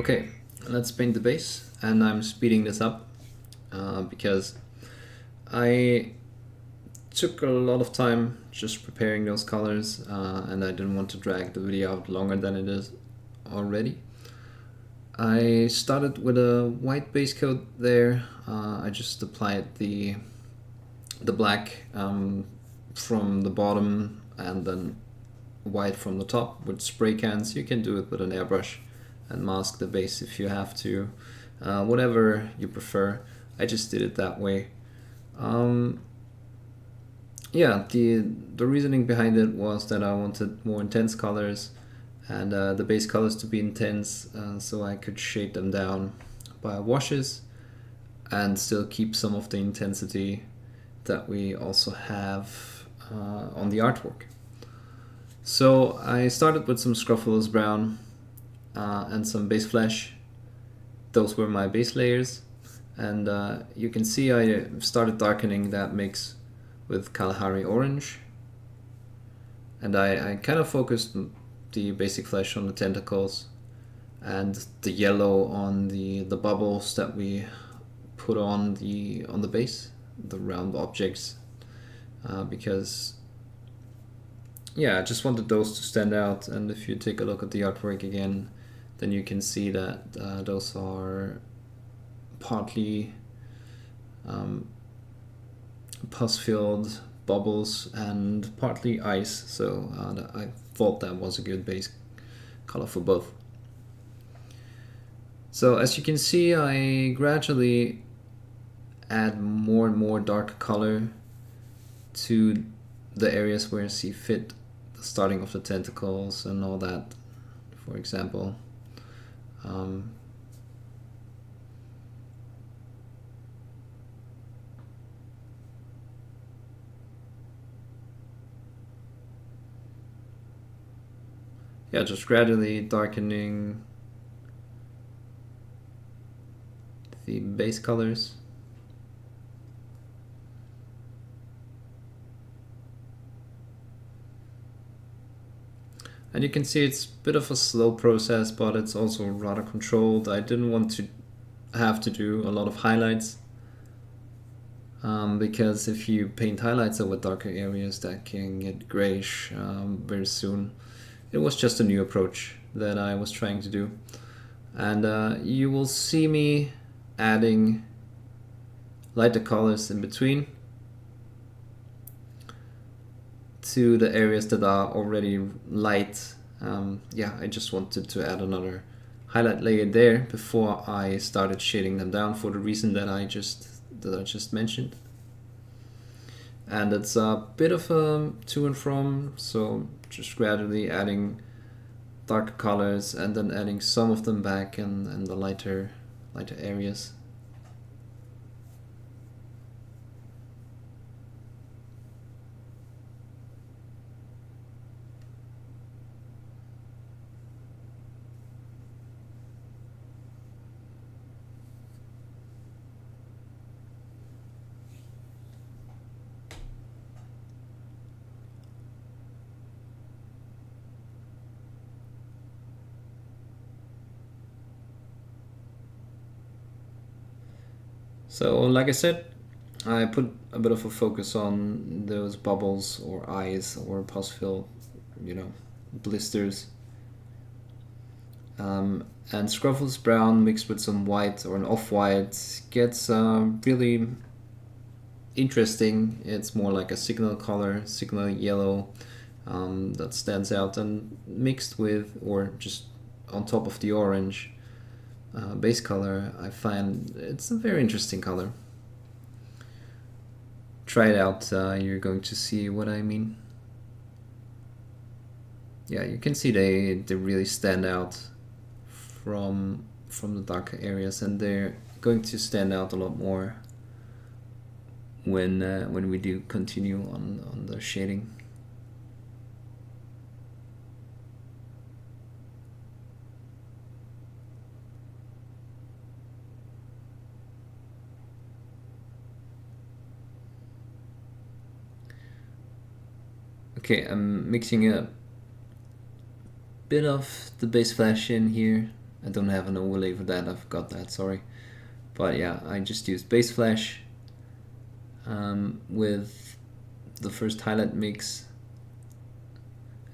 Okay, let's paint the base, and I'm speeding this up because I took a lot of time just preparing those colors, and I didn't want to drag the video out longer than it is already. I started with a white base coat there. I just applied the black from the bottom and then white from the top with spray cans. You can do it with an airbrush and mask the base if you have to, whatever you prefer. I just did it that way. Yeah, the reasoning behind it was that I wanted more intense colors and the base colors to be intense, so I could shade them down by washes and still keep some of the intensity that we also have on the artwork. So I started with some Scrofulous Brown and some base flesh. Those were my base layers, and you can see I started darkening that mix with Kalahari Orange, and I kind of focused the basic flesh on the tentacles and the yellow on the bubbles that we put on the base, the round objects, because yeah, I just wanted those to stand out. And if you take a look at the artwork again, then you can see that those are partly pus-filled bubbles and partly ice, so I thought that was a good base color for both. So as you can see, I gradually add more and more dark color to the areas where I see fit, the starting of the tentacles and all that, for example. Yeah, just gradually darkening the base colors. And you can see it's a bit of a slow process, but it's also rather controlled. I didn't want to have to do a lot of highlights, because if you paint highlights over darker areas, that can get grayish very soon. It was just a new approach that I was trying to do. And you will see me adding lighter colors in between to the areas that are already light. Yeah, I just wanted to add another highlight layer there before I started shading them down for the reason that I just mentioned. And it's a bit of a to and from, so just gradually adding darker colors and then adding some of them back in the lighter areas. So like I said, I put a bit of a focus on those bubbles or eyes or pus-filled, blisters. And Scrofulous Brown mixed with some white or an off-white gets really interesting. It's more like a signal color, signal yellow, that stands out, and mixed with or just on top of the orange base color, I find it's a very interesting color. Try it out, you're going to see what I mean. Yeah, you can see they really stand out from the darker areas, and they're going to stand out a lot more when we do continue on the shading. Okay, I'm mixing a bit of the base flash in here I don't have an overlay for that, I forgot that, sorry. But yeah, I just used base flash with the first highlight mix,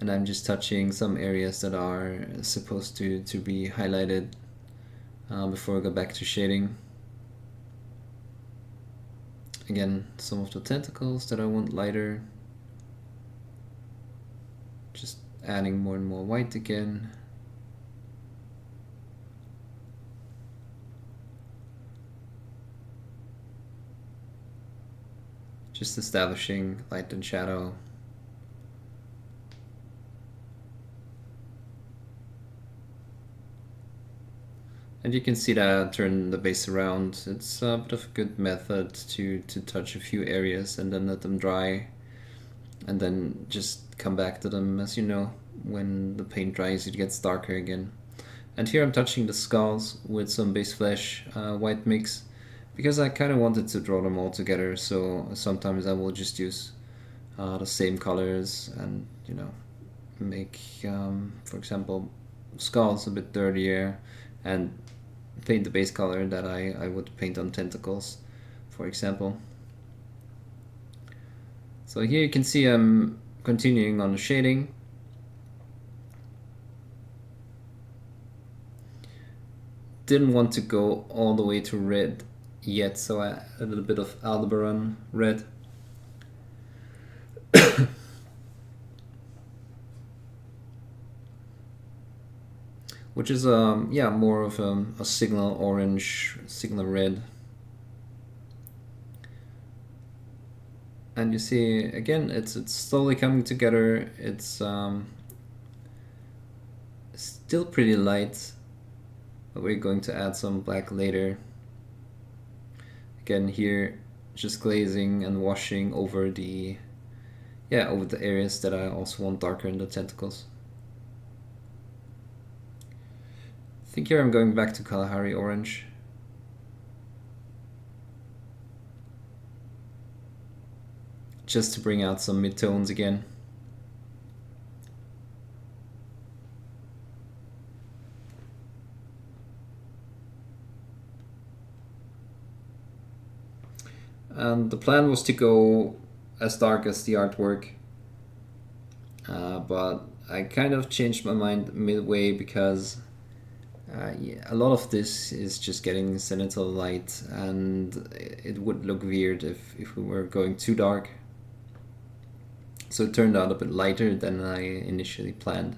and I'm just touching some areas that are supposed to be highlighted before I go back to shading. Again, some of the tentacles that I want lighter, just adding more and more white again. Just establishing light and shadow. And you can see that I turn the base around. It's a bit of a good method to touch a few areas and then let them dry, and then just come back to them. As you know, when the paint dries it gets darker again. And here I'm touching the skulls with some base flash white mix, because I kind of wanted to draw them all together, so sometimes I will just use the same colors and, you know, make, for example, skulls a bit dirtier and paint the base color that I would paint on tentacles, for example. So here you can see I'm continuing on the shading. Didn't want to go all the way to red yet, so I added a little bit of Aldebaran red. Which is yeah, more of a signal orange, signal red. And you see again, it's slowly coming together. It's still pretty light, but we're going to add some black later. Again here, just glazing and washing over the over the areas that I also want darker in the tentacles. I think here I'm going back to Kalahari orange. Just to bring out some mid-tones again. And the plan was to go as dark as the artwork, but I kind of changed my mind midway, because yeah, a lot of this is just getting zenithal light, and it would look weird if we were going too dark. So it turned out a bit lighter than I initially planned.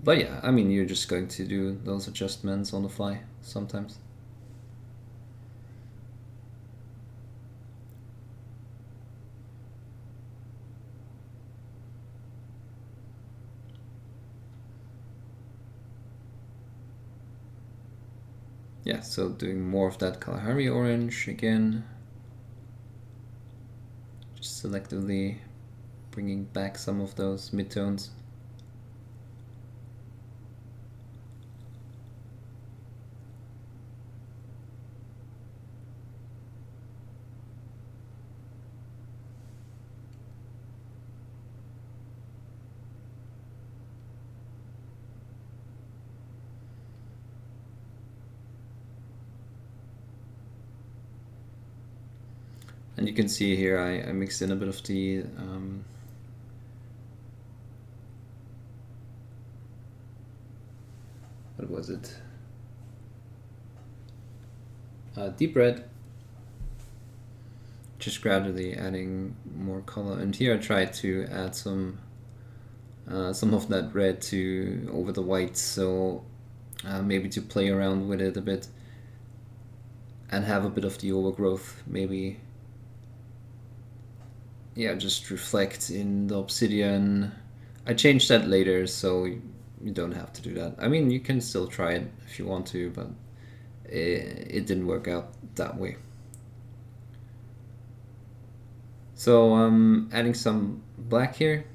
But yeah, I mean, you're just going to do those adjustments on the fly sometimes. Yeah, so doing more of that Kalahari orange again. Just selectively bringing back some of those midtones. And you can see here I mixed in a bit of the what was it? Deep red. Just gradually adding more color. And here I tried to add some of that red to over the white, so maybe to play around with it a bit and have a bit of the overgrowth, maybe. Yeah, just reflect in the obsidian. I changed that later, so you don't have to do that. I mean, you can still try it if you want to, but it didn't work out that way. So I'm adding some black here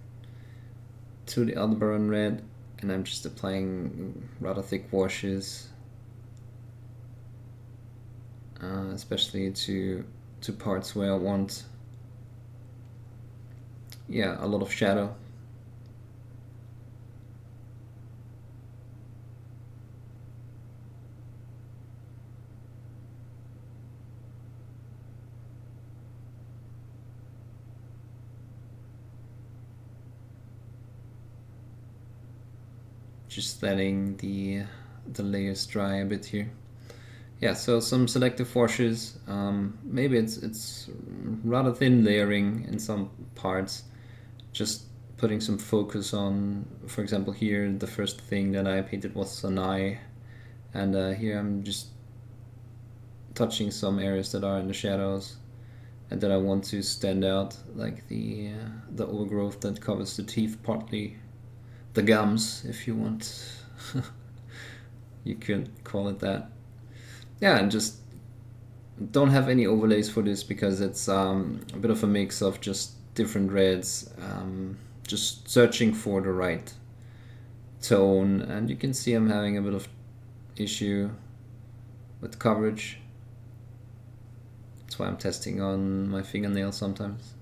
to the Aldebaran red, and I'm just applying rather thick washes, especially to parts where I want a lot of shadow. just letting the layers dry a bit here. Yeah, so some selective washes. Maybe it's rather thin layering in some parts. Just putting some focus on, for example, here the first thing that I painted was an eye, and here I'm just touching some areas that are in the shadows and that I want to stand out, like the overgrowth that covers the teeth partly, the gums, if you want. You could call it that. Yeah, and just don't have any overlays for this because it's a bit of a mix of just different reds, just searching for the right tone, and you can see I'm having a bit of issue with coverage. That's why I'm testing on my fingernails sometimes.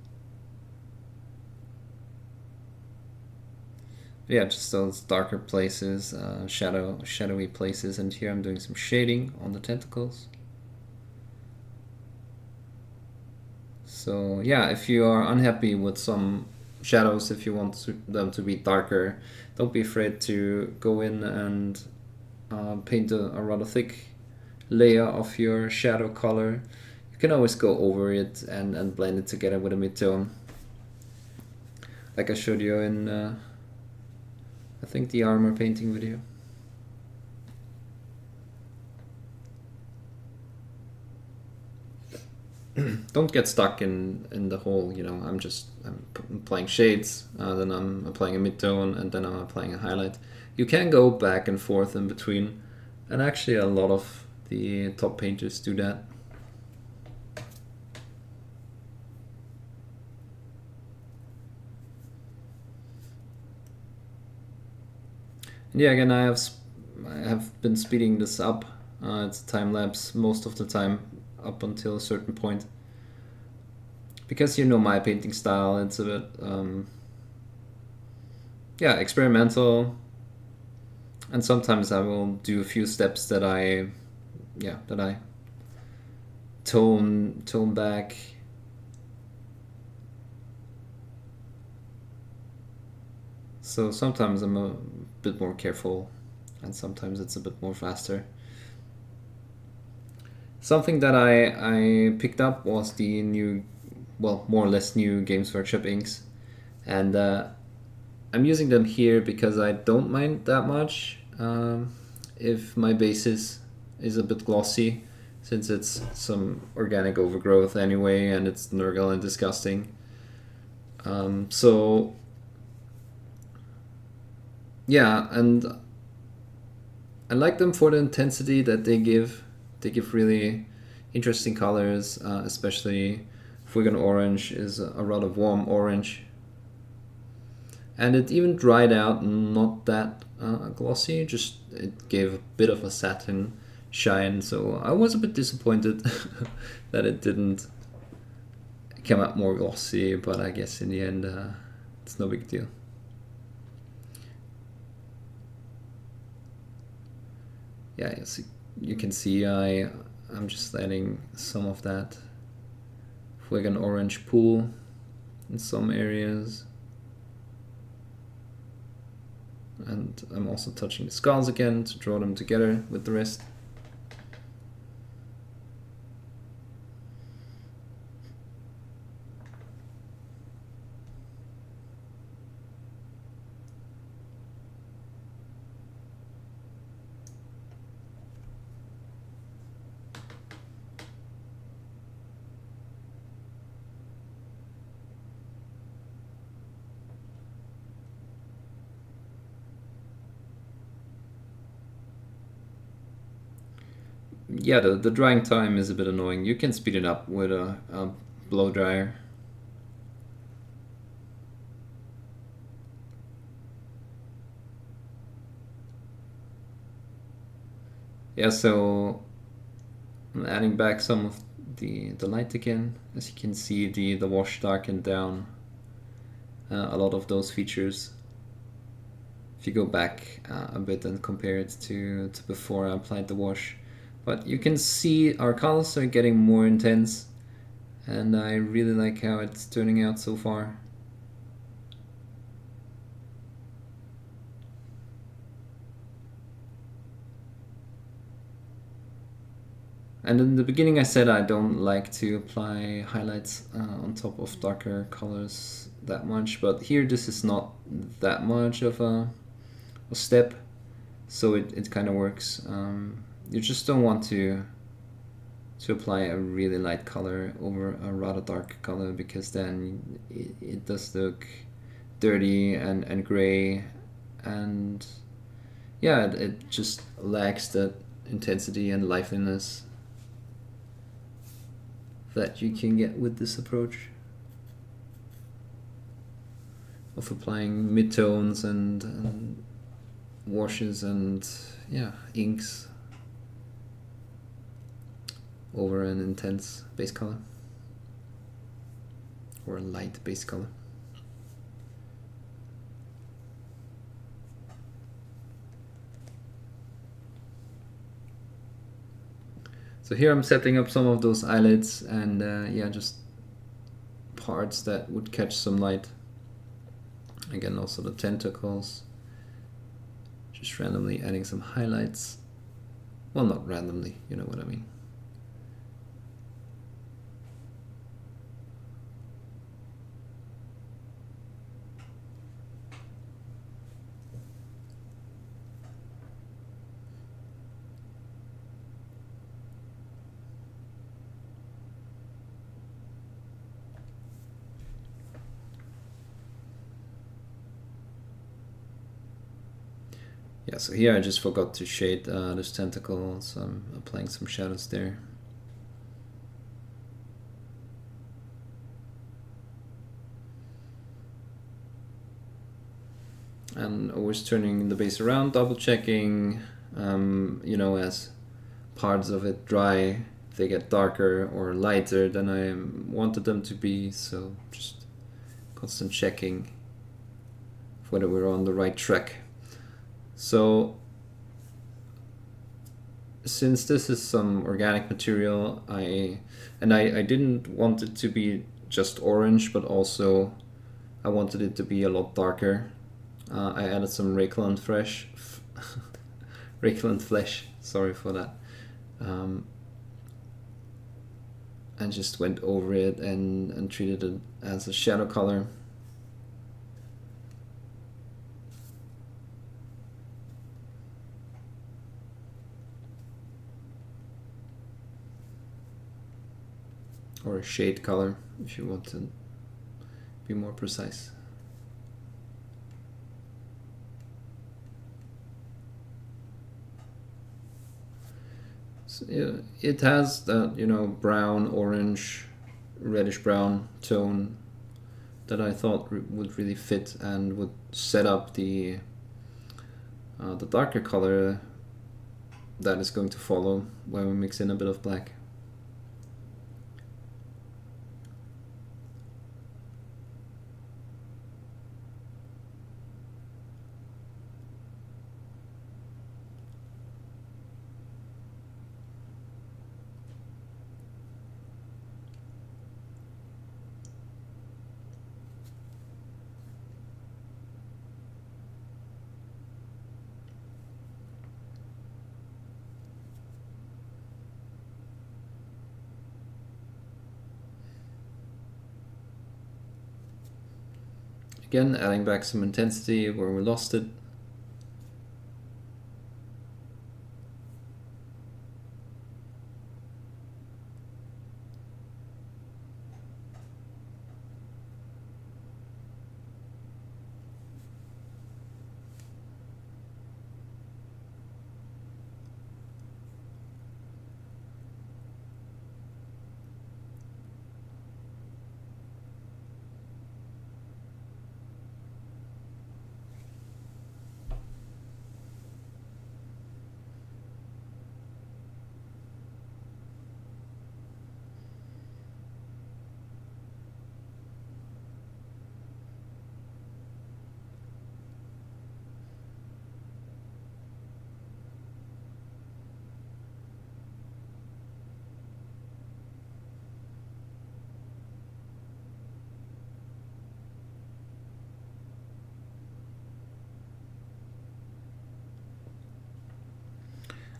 Yeah, just those darker places, shadowy places, and here I'm doing some shading on the tentacles. So yeah, if you are unhappy with some shadows, if you want them to be darker, don't be afraid to go in and paint a rather thick layer of your shadow color. You can always go over it and blend it together with a mid-tone, like I showed you in I think the armor painting video. Don't get stuck in the whole, I'm applying shades, then I'm applying a mid-tone, and then I'm applying a highlight. You can go back and forth in between, and actually a lot of the top painters do that. And yeah, again, I have been speeding this up. It's time lapse most of the time up until a certain point, because my painting style. It's a bit experimental, and sometimes I will do a few steps that I tone back. So sometimes I'm a bit more careful, and sometimes it's a bit more faster. Something that I picked up was the new, well, more or less new Games Workshop inks, and I'm using them here because I don't mind that much if my basis is a bit glossy, since it's some organic overgrowth anyway, and it's nurgle and disgusting. So yeah, and I like them for the intensity that they give. They give really interesting colors, especially Fuegan Orange is a rather warm orange. And it even dried out, not that glossy, just it gave a bit of a satin shine, so I was a bit disappointed that it didn't come out more glossy, but I guess in the end it's no big deal. Yeah, you can see I'm just letting some of that Fuegan Orange pool in some areas. And I'm also touching the skulls again to draw them together with the rest. Yeah, the drying time is a bit annoying. You can speed it up with a blow dryer. Yeah, so I'm adding back some of the light again. As you can see, the wash darkened down a lot of those features. If you go back a bit and compare it to before I applied the wash. But you can see our colors are getting more intense, and I really like how it's turning out so far. And in the beginning I said I don't like to apply highlights on top of darker colors that much, but here this is not that much of a step, so it kind of works. You just don't want to apply a really light color over a rather dark color, because then it does look dirty and gray, and yeah, it just lacks that intensity and liveliness that you can get with this approach of applying midtones and washes and yeah, inks over an intense base color or a light base color. So here I'm setting up some of those eyelids and yeah, just parts that would catch some light. Again, also the tentacles. Just randomly adding some highlights. Well, not randomly, you know what I mean. Yeah, so here I just forgot to shade this tentacle, so I'm applying some shadows there. And always turning the base around, double checking, you know, as parts of it dry, they get darker or lighter than I wanted them to be, so just constant checking whether we're on the right track. So since this is some organic material, I didn't want it to be just orange, but also I wanted it to be a lot darker. I added some Rayclan flesh, sorry for that, and just went over it and treated it as a shadow color. Or a shade color, if you want to be more precise. So, yeah, it has that, you know, brown, orange, reddish brown tone that I thought would really fit and would set up the darker color that is going to follow when we mix in a bit of black. Again, adding back some intensity where we lost it.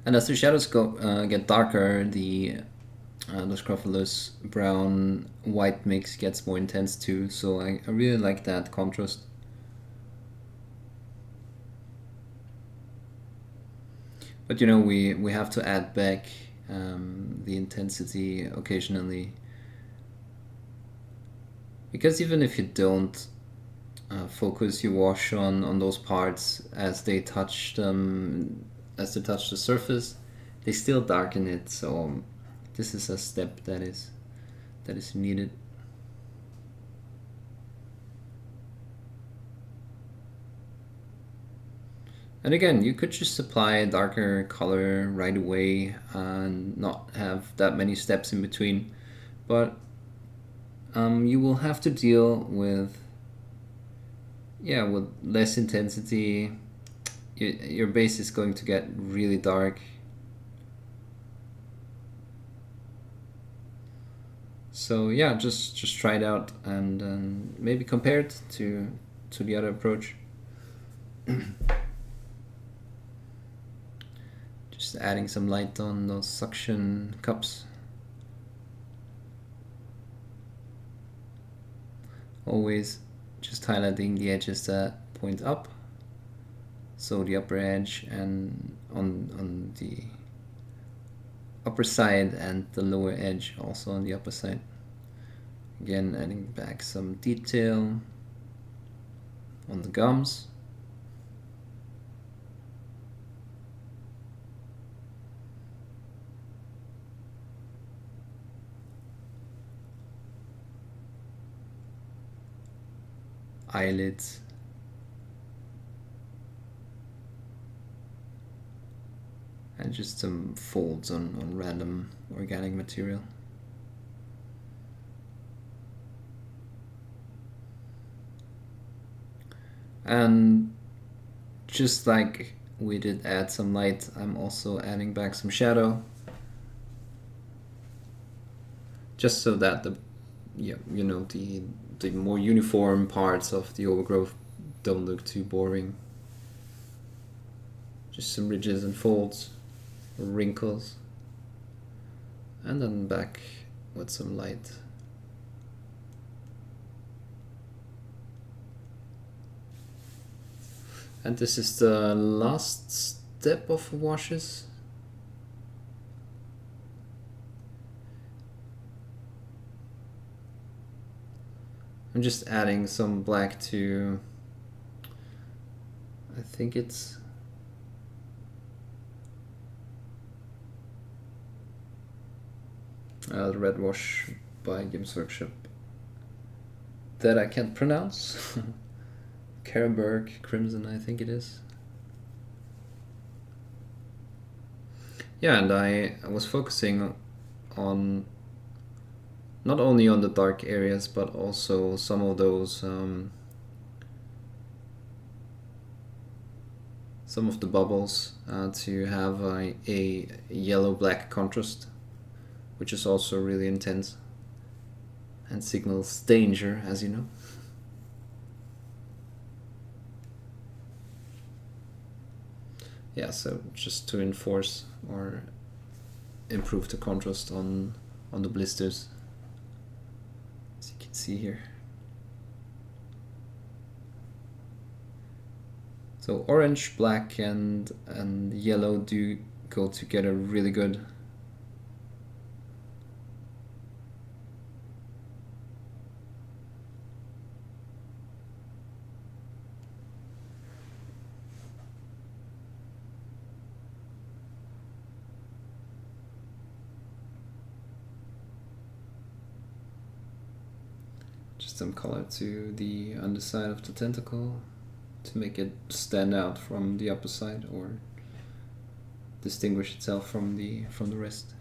And as the shadows get darker, the scrofulous brown white mix gets more intense too. So I really like that contrast. But you know, we have to add back the intensity occasionally, because even if you don't focus your wash on those parts as they touch the surface, they still darken it. So this is a step that is needed. And again, you could just apply a darker color right away and not have that many steps in between, but you will have to deal with less intensity. Your base is going to get really dark. So yeah, just try it out and maybe compare it to the other approach. Just adding some light on those suction cups. Always just highlighting the edges that point up. So the upper edge and on the upper side and the lower edge also on the upper side. Again, adding back some detail on the gums. Eyelids. And just some folds on random organic material. And just like we did add some light, I'm also adding back some shadow, just so that the more uniform parts of the overgrowth don't look too boring. Just some ridges and folds, wrinkles, and then back with some light. And this is the last step of washes. I'm just adding some black to, I think it's the red wash by Games Workshop that I can't pronounce. Karrenberg Crimson, I think it is. Yeah, and I was focusing on not only on the dark areas, but also some of those some of the bubbles to have a yellow-black contrast, which is also really intense and signals danger, as you know. Yeah, so just to enforce or improve the contrast on the blisters, as you can see here. So orange, black, and yellow do go together really good. Just some color to the underside of the tentacle to make it stand out from the upper side or distinguish itself from the rest.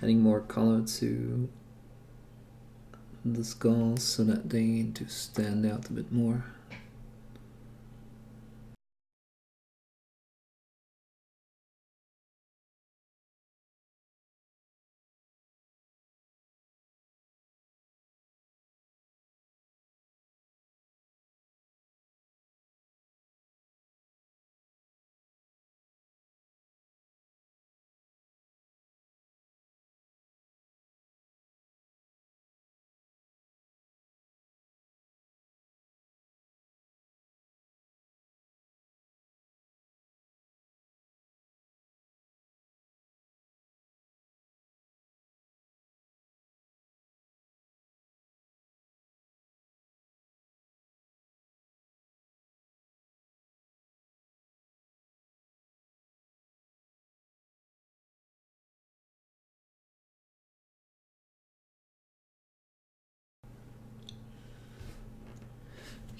adding more color to the skulls so that they do stand out a bit more.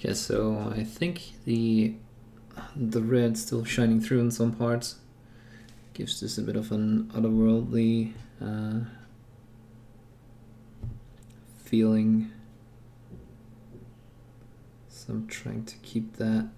Okay, so I think the red still shining through in some parts gives this a bit of an otherworldly feeling. So I'm trying to keep that.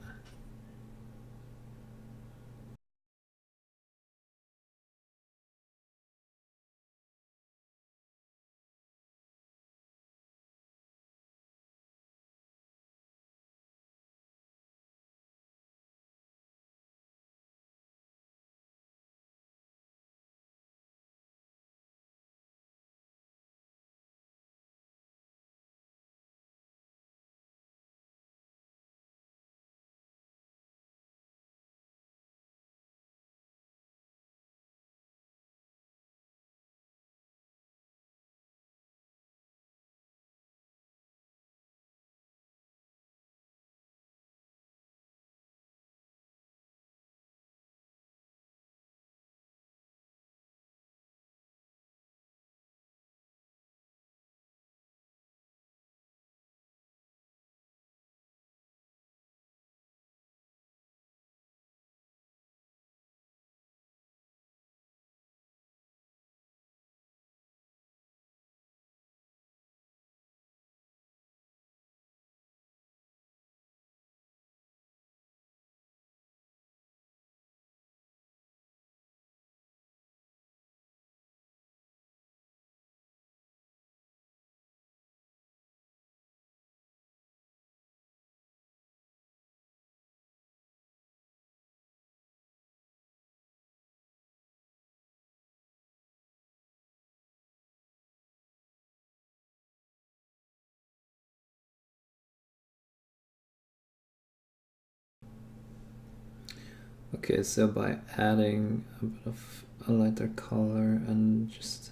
Okay, so by adding a bit of a lighter color and just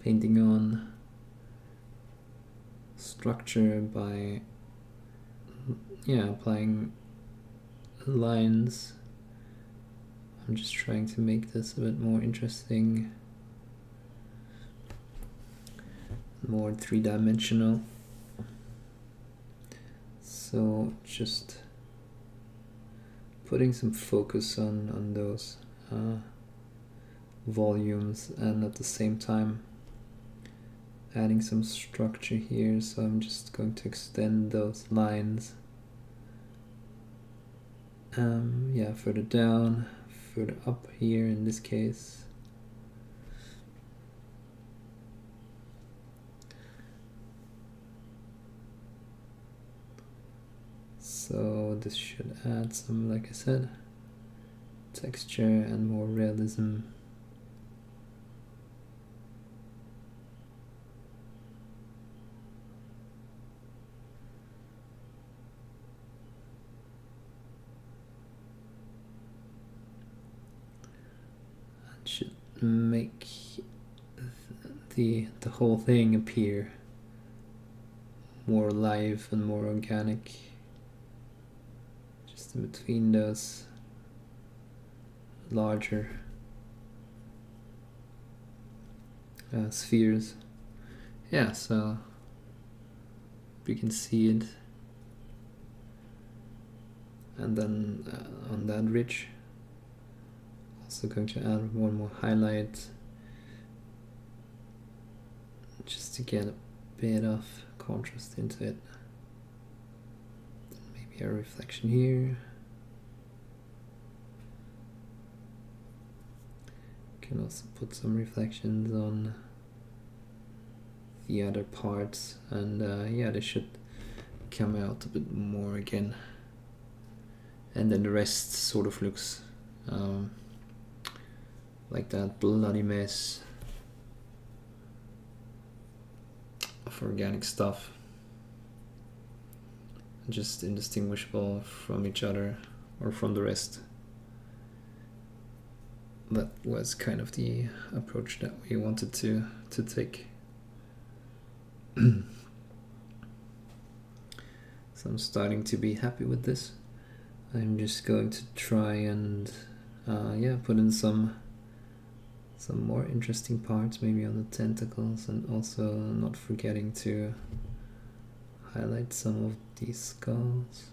painting on structure by applying lines, I'm just trying to make this a bit more interesting, more three-dimensional. So just putting some focus on those volumes, and at the same time adding some structure here. So I'm just going to extend those lines further down, further up here in this case. So this should add some, like I said, texture and more realism. That should make the whole thing appear more alive and more organic. Just in between those larger spheres. Yeah, so you can see it. And then on that ridge, also going to add one more highlight just to get a bit of contrast into it. Maybe a reflection here. Can also put some reflections on the other parts, and yeah, they should come out a bit more again. And then the rest sort of looks like that bloody mess of organic stuff, just indistinguishable from each other or from the rest. That was kind of the approach that we wanted to take. So I'm starting to be happy with this. I'm just going to try and yeah, put in some more interesting parts, maybe on the tentacles, and also not forgetting to highlight some of these skulls.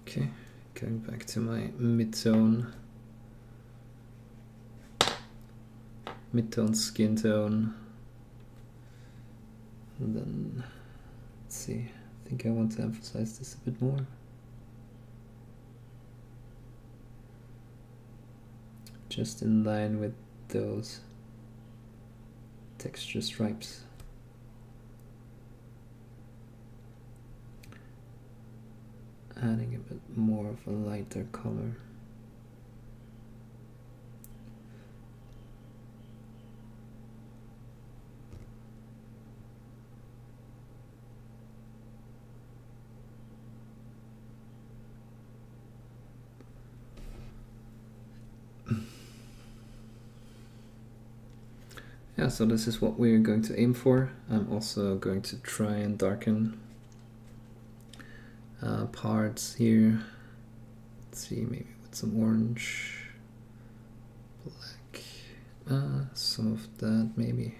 Okay, going back to my mid-tone skin tone, and then let's see, I think I want to emphasize this a bit more. Just in line with those texture stripes. Adding a bit more of a lighter color. Yeah, so this is what we're going to aim for. I'm also going to try and darken parts here. Let's see, maybe with some orange, black, some of that maybe.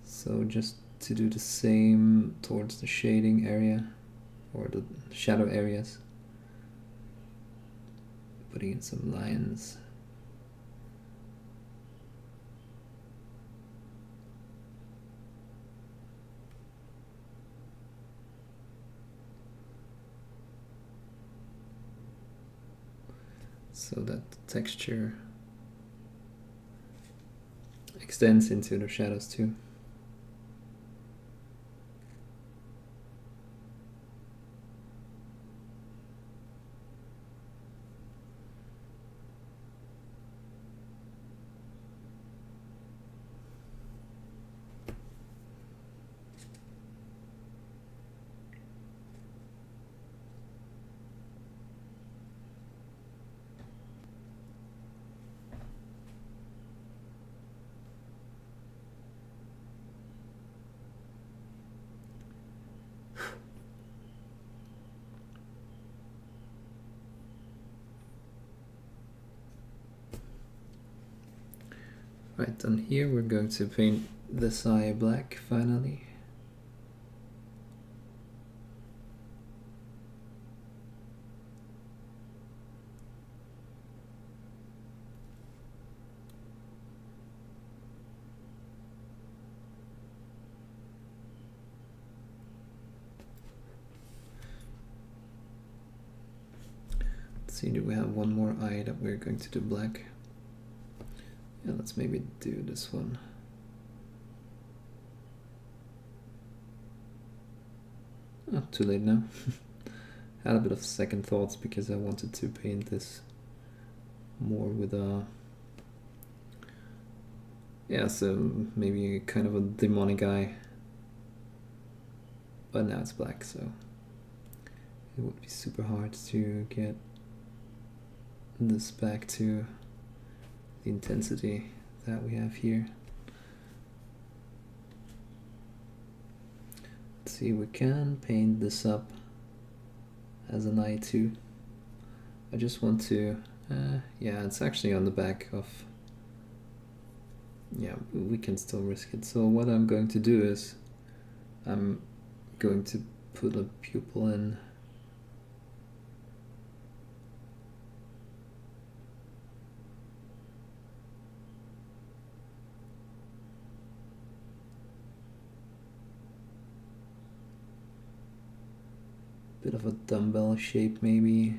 So just to do the same towards the shading area or the shadow areas, putting in some lines. So that the texture extends into the shadows too. Right, and here we're going to paint this eye black finally. Let's see, do we have one more eye that we're going to do black? Yeah, let's maybe do this one. Oh, too late now. Had a bit of second thoughts because I wanted to paint this more with a, yeah, so maybe kind of a demonic eye. But now it's black, so it would be super hard to get this back to the intensity that we have here. see, we can paint this up as an eye too. I just want to, yeah, it's actually on the back of, yeah, we can still risk it. So what I'm going to do is, I'm going to put a pupil in. Bit of a dumbbell shape maybe.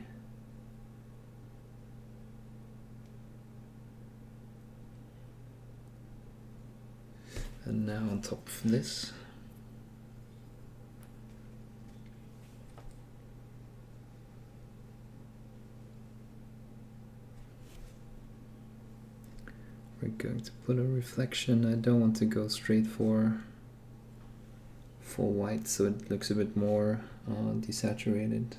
And now on top of this, we're going to put a reflection. I don't want to go straight for white, so it looks a bit more desaturated.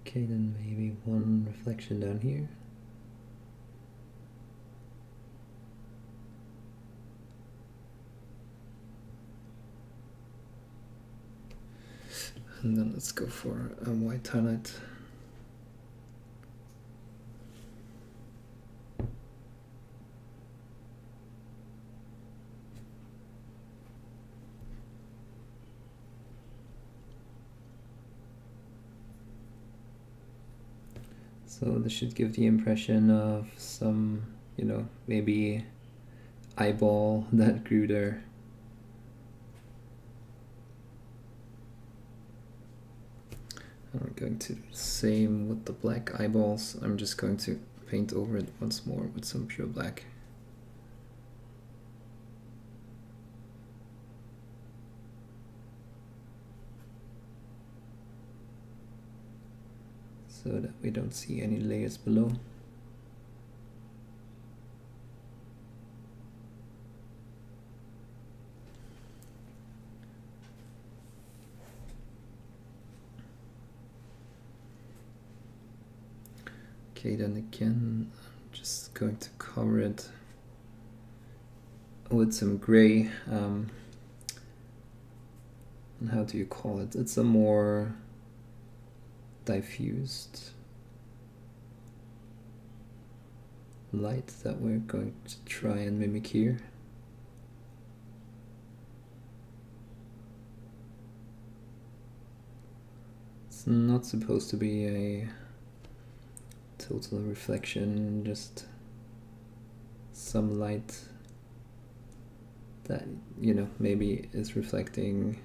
Okay, then maybe one reflection down here. And then let's go for a white highlight. So this should give the impression of some, you know, maybe eyeball that grew there. And we're going to do the same with the black eyeballs. I'm just going to paint over it once more with some pure black. So that we don't see any layers below. Okay, then again, I'm just going to cover it with some gray. And how do you call it? It's a more diffused light that we're going to try and mimic here. It's not supposed to be a total reflection, just some light that, you know, maybe is reflecting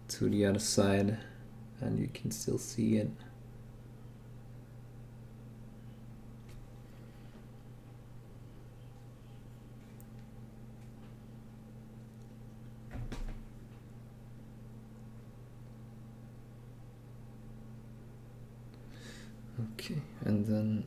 to the other side and you can still see it. Okay, and then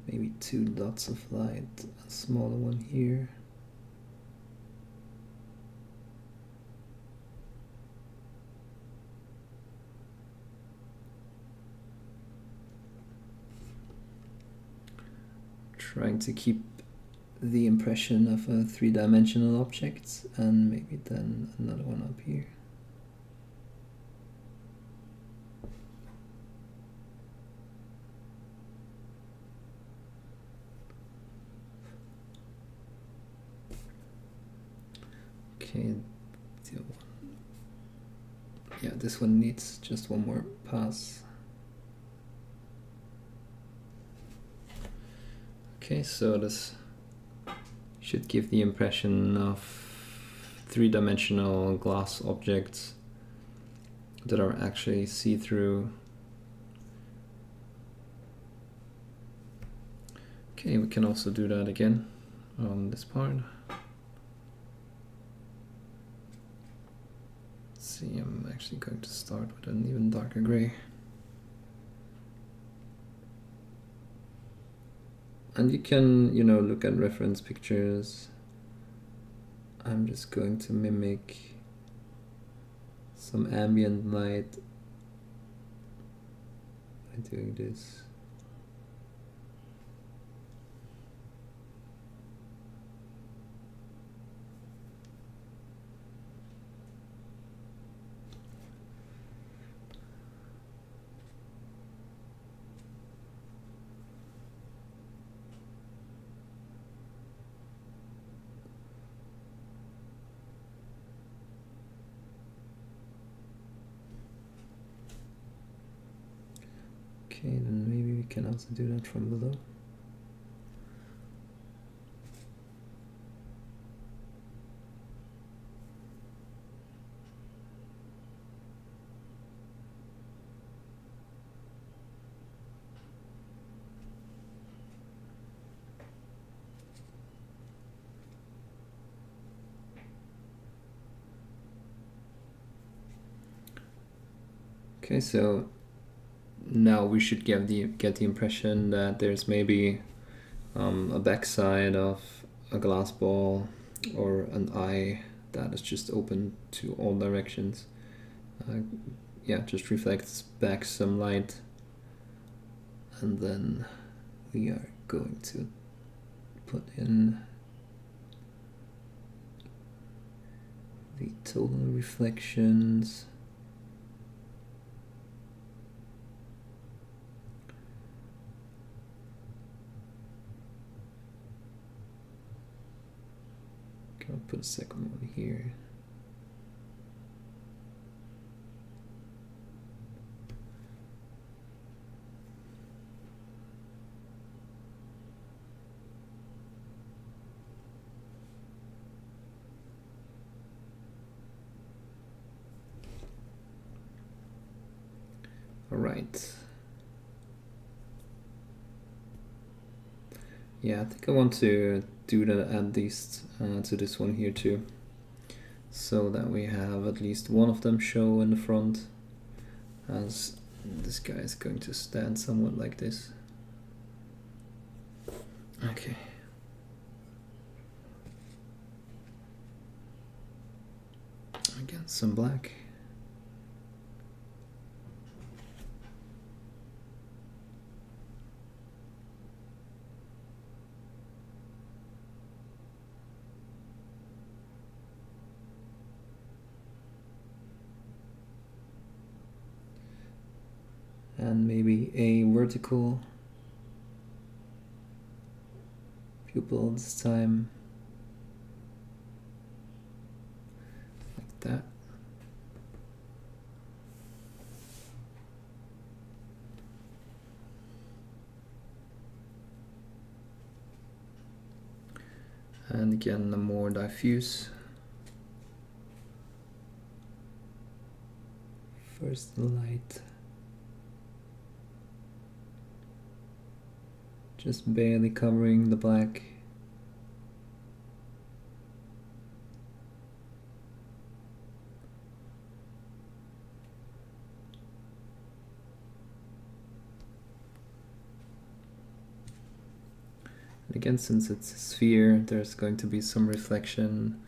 maybe 2 dots of light, a smaller one here. Trying to keep the impression of a 3-dimensional object, and maybe then another one up here. Okay, yeah, this one needs just one more pass. Okay, so this should give the impression of 3-dimensional glass objects that are actually see-through. Okay, we can also do that again on this part. Let's see, I'm actually going to start with an even darker gray. And you can, you know, look at reference pictures. I'm just going to mimic some ambient light by doing this. Okay, then maybe we can also do that from below. Okay, so now we should get the impression that there's maybe a backside of a glass ball or an eye that is just open to all directions. Yeah, just reflects back some light, and then we are going to put in the total reflections. I'll put a second one here. All right. Yeah, I think I want to do that at least to this one here too, so that we have at least one of them show in the front, as this guy is going to stand somewhat like this. Okay. Again, some black. And maybe a vertical pupil this time, like that. And again, a more diffuse. First the light. Just barely covering the black. And again, since it's a sphere, there's going to be some reflection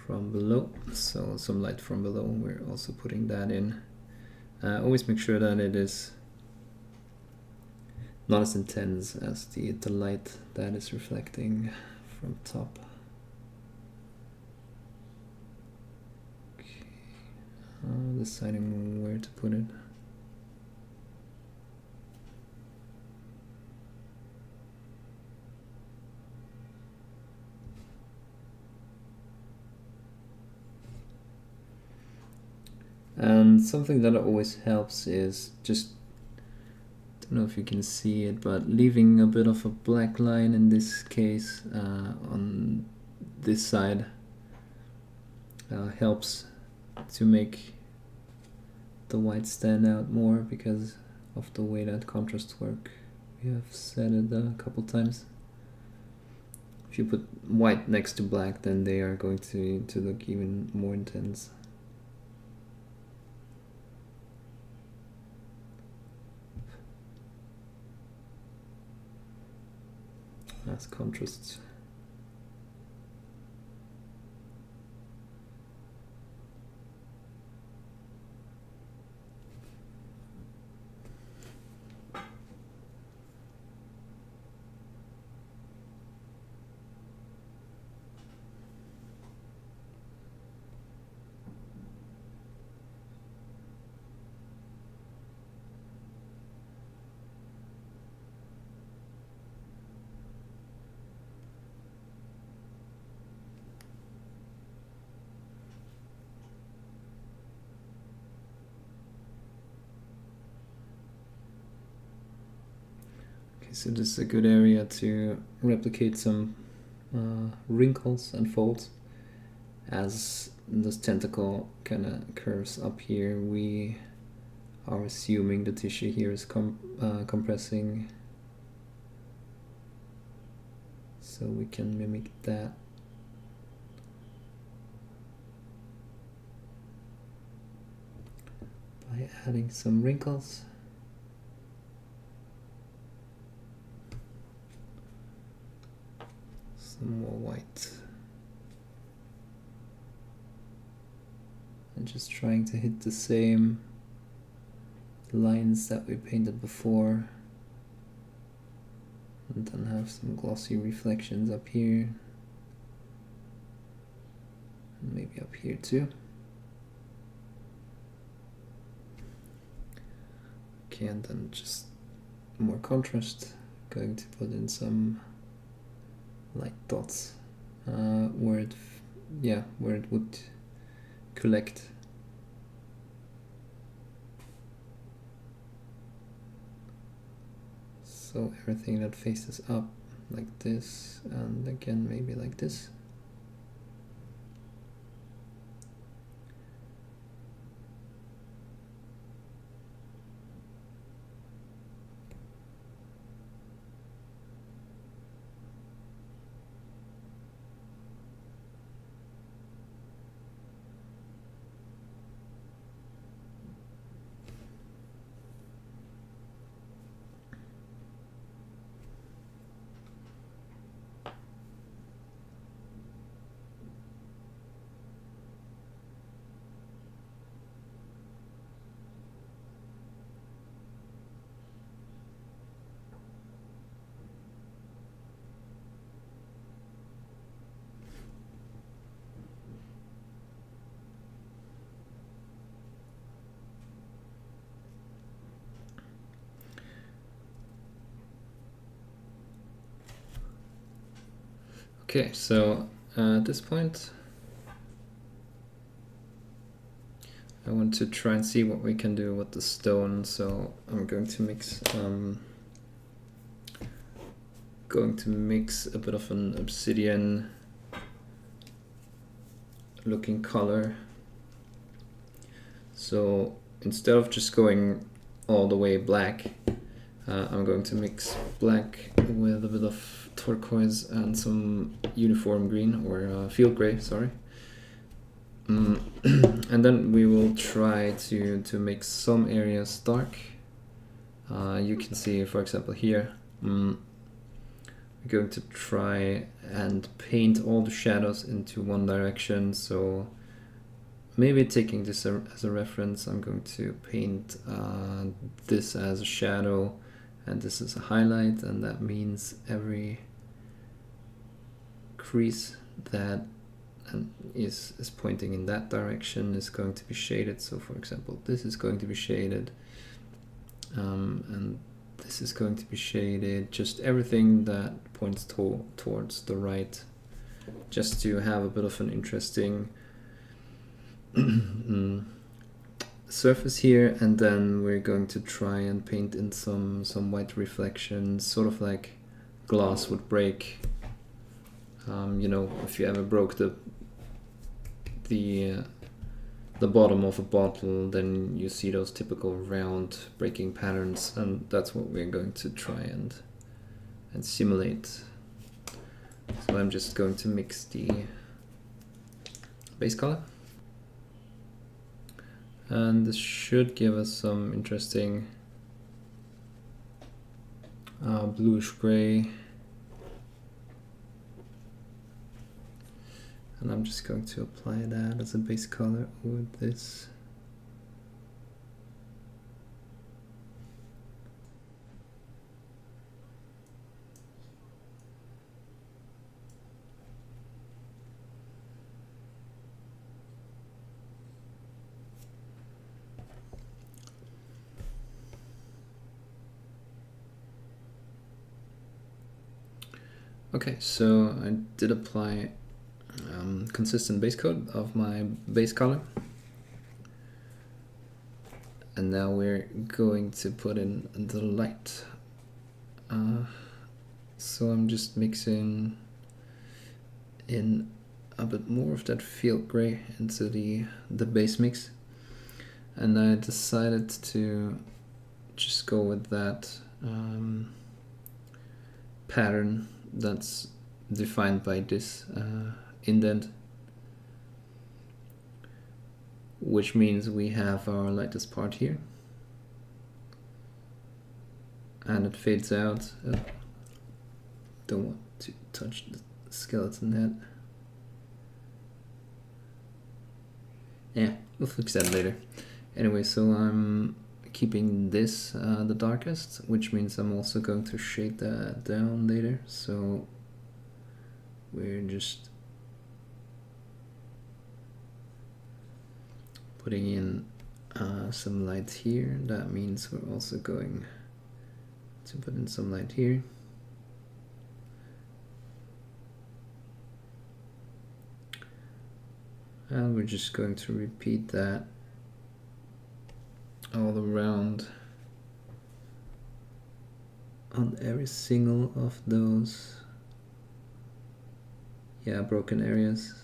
from below, so some light from below. We're also putting that in. Always make sure that it is not as intense as the light that is reflecting from top. Okay, deciding where to put it. And something that always helps is just, I don't know if you can see it, but leaving a bit of a black line in this case on this side helps to make the white stand out more because of the way that contrasts work. We have said it a couple times. if you put white next to black, then they are going to look even more intense. As contrasts. So this is a good area to replicate some wrinkles and folds. As this tentacle kind of curves up here, we are assuming the tissue here is compressing. So we can mimic that. By adding some wrinkles. Some more white. And just trying to hit the same lines that we painted before. And then have some glossy reflections up here. And maybe up here too. Okay, and then just more contrast. Going to put in some light dots where it would collect. So everything that faces up like this, and again maybe like this. Okay, so at this point I want to try and see what we can do with the stone, so I'm going to mix a bit of an obsidian looking color. So instead of just going all the way black, I'm going to mix black with a bit of turquoise and some uniform green, or field gray, sorry. And then we will try to make some areas dark. You can see, for example, here, we're going to try and paint all the shadows into one direction. So maybe taking this as a reference, I'm going to paint this as a shadow and this is a highlight, and that means every crease that is pointing in that direction is going to be shaded. So for example, this is going to be shaded, and this is going to be shaded, just everything that points towards the right, just to have a bit of an interesting surface here. And then we're going to try and paint in some white reflections, sort of like glass would break. You know, if you ever broke the bottom of a bottle, then you see those typical round breaking patterns, and that's what we're going to try and simulate. So I'm just going to mix the base color. And this should give us some interesting bluish gray. And I'm just going to apply that as a base color with this. Okay, so I did apply consistent base coat of my base color. And now we're going to put in the light. So I'm just mixing in a bit more of that field gray into the base mix. And I decided to just go with that pattern that's defined by this indent, which means we have our lightest part here, and it fades out. Don't want to touch the skeleton head. Yeah, we'll fix that later. Anyway, so I'm keeping this the darkest, which means I'm also going to shade that down later. So we're just putting in some light here. That means we're also going to put in some light here. And we're just going to repeat that all around on every single of those broken areas.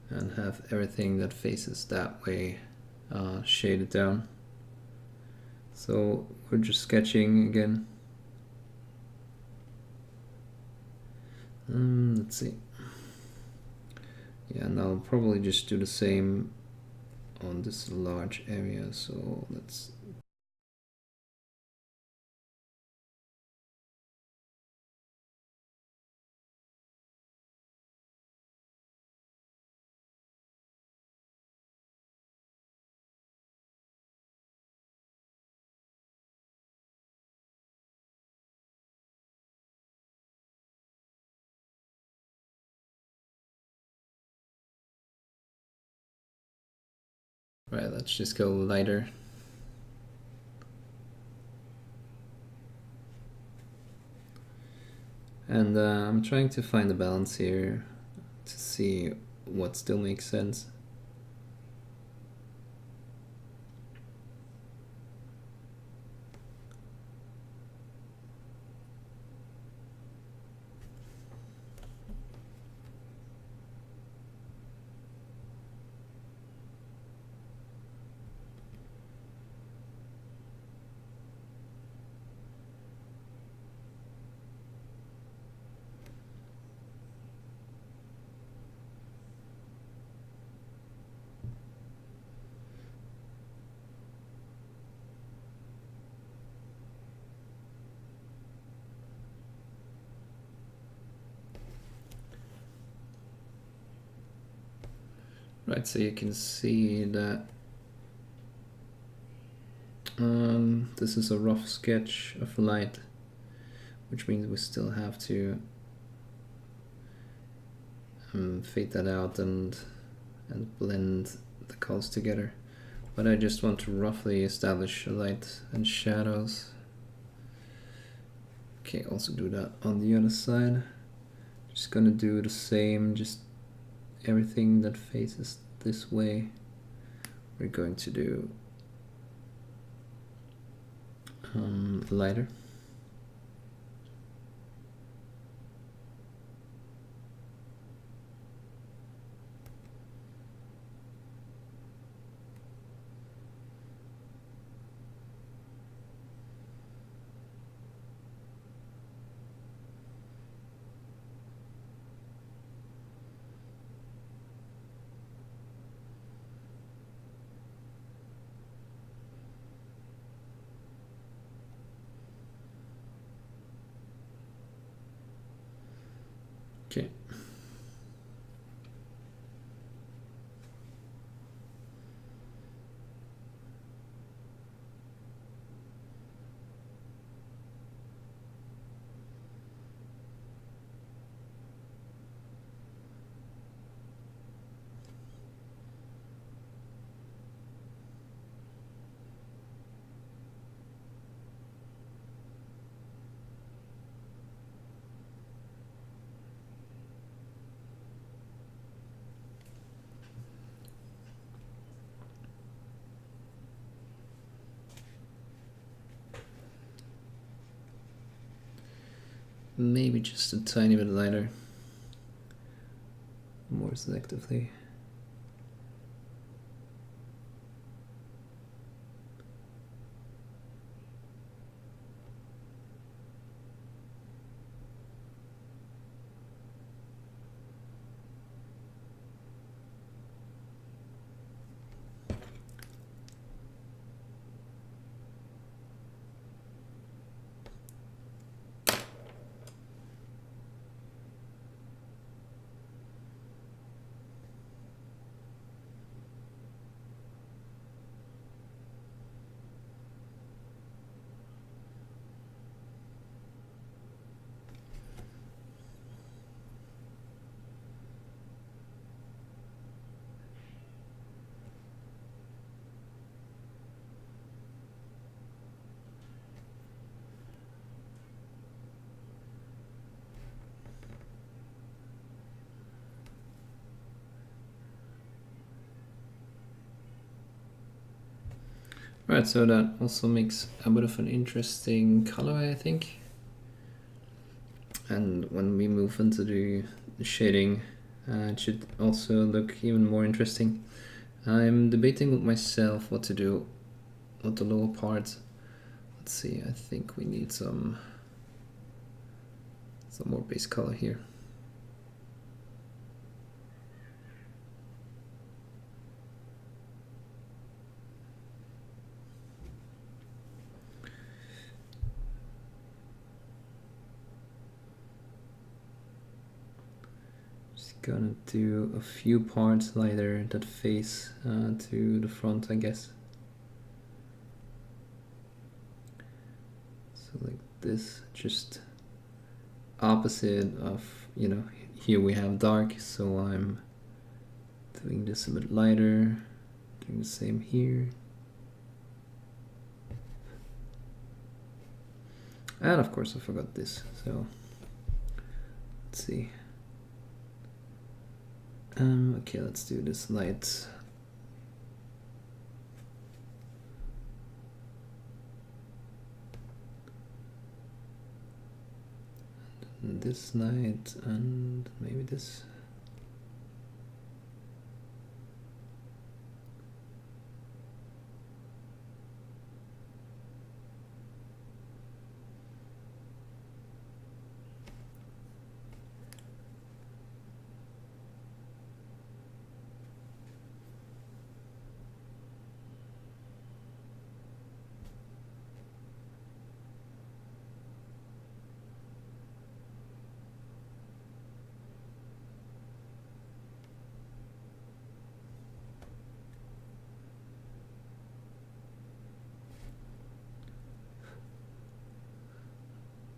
And have everything that faces that way shaded down. So we're just sketching again. Let's see. Yeah, and I'll probably just do the same on this large area. So let's let's just go lighter. And I'm trying to find the balance here to see what still makes sense. Right, so you can see that this is a rough sketch of light, which means we still have to fade that out and blend the colors together. But I just want to roughly establish light and shadows. Okay, also do that on the other side. Just gonna do the same, just everything that faces this way we're going to do lighter. Okay. Maybe just a tiny bit lighter, more selectively. Right, so that also makes a bit of an interesting colorway, I think. And when we move into the shading, it should also look even more interesting. I'm debating with myself what to do with the lower part. Let's see, I think we need some more base color here. Gonna do a few parts lighter that face to the front, I guess. So like this, just opposite of, you know, here we have dark, so I'm doing this a bit lighter, doing the same here. And of course I forgot this, so let's see. Okay, let's do this light. And this light, and maybe this.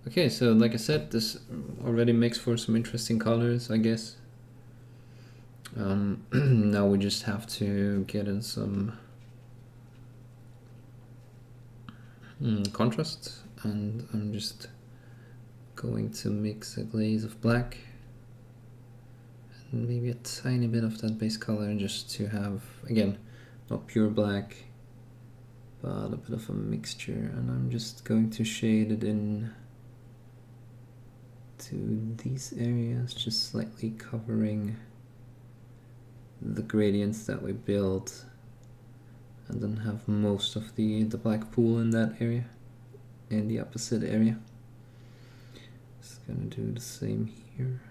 Okay, so like I said, this already makes for some interesting colors, I guess. Now we just have to get in some contrast, and I'm just going to mix a glaze of black and maybe a tiny bit of that base color, just to have, again, not pure black, but a bit of a mixture. And I'm just going to shade it in to these areas, just slightly covering the gradients that we built, and then have most of the black pool in that area, in the opposite area. Just gonna do the same here.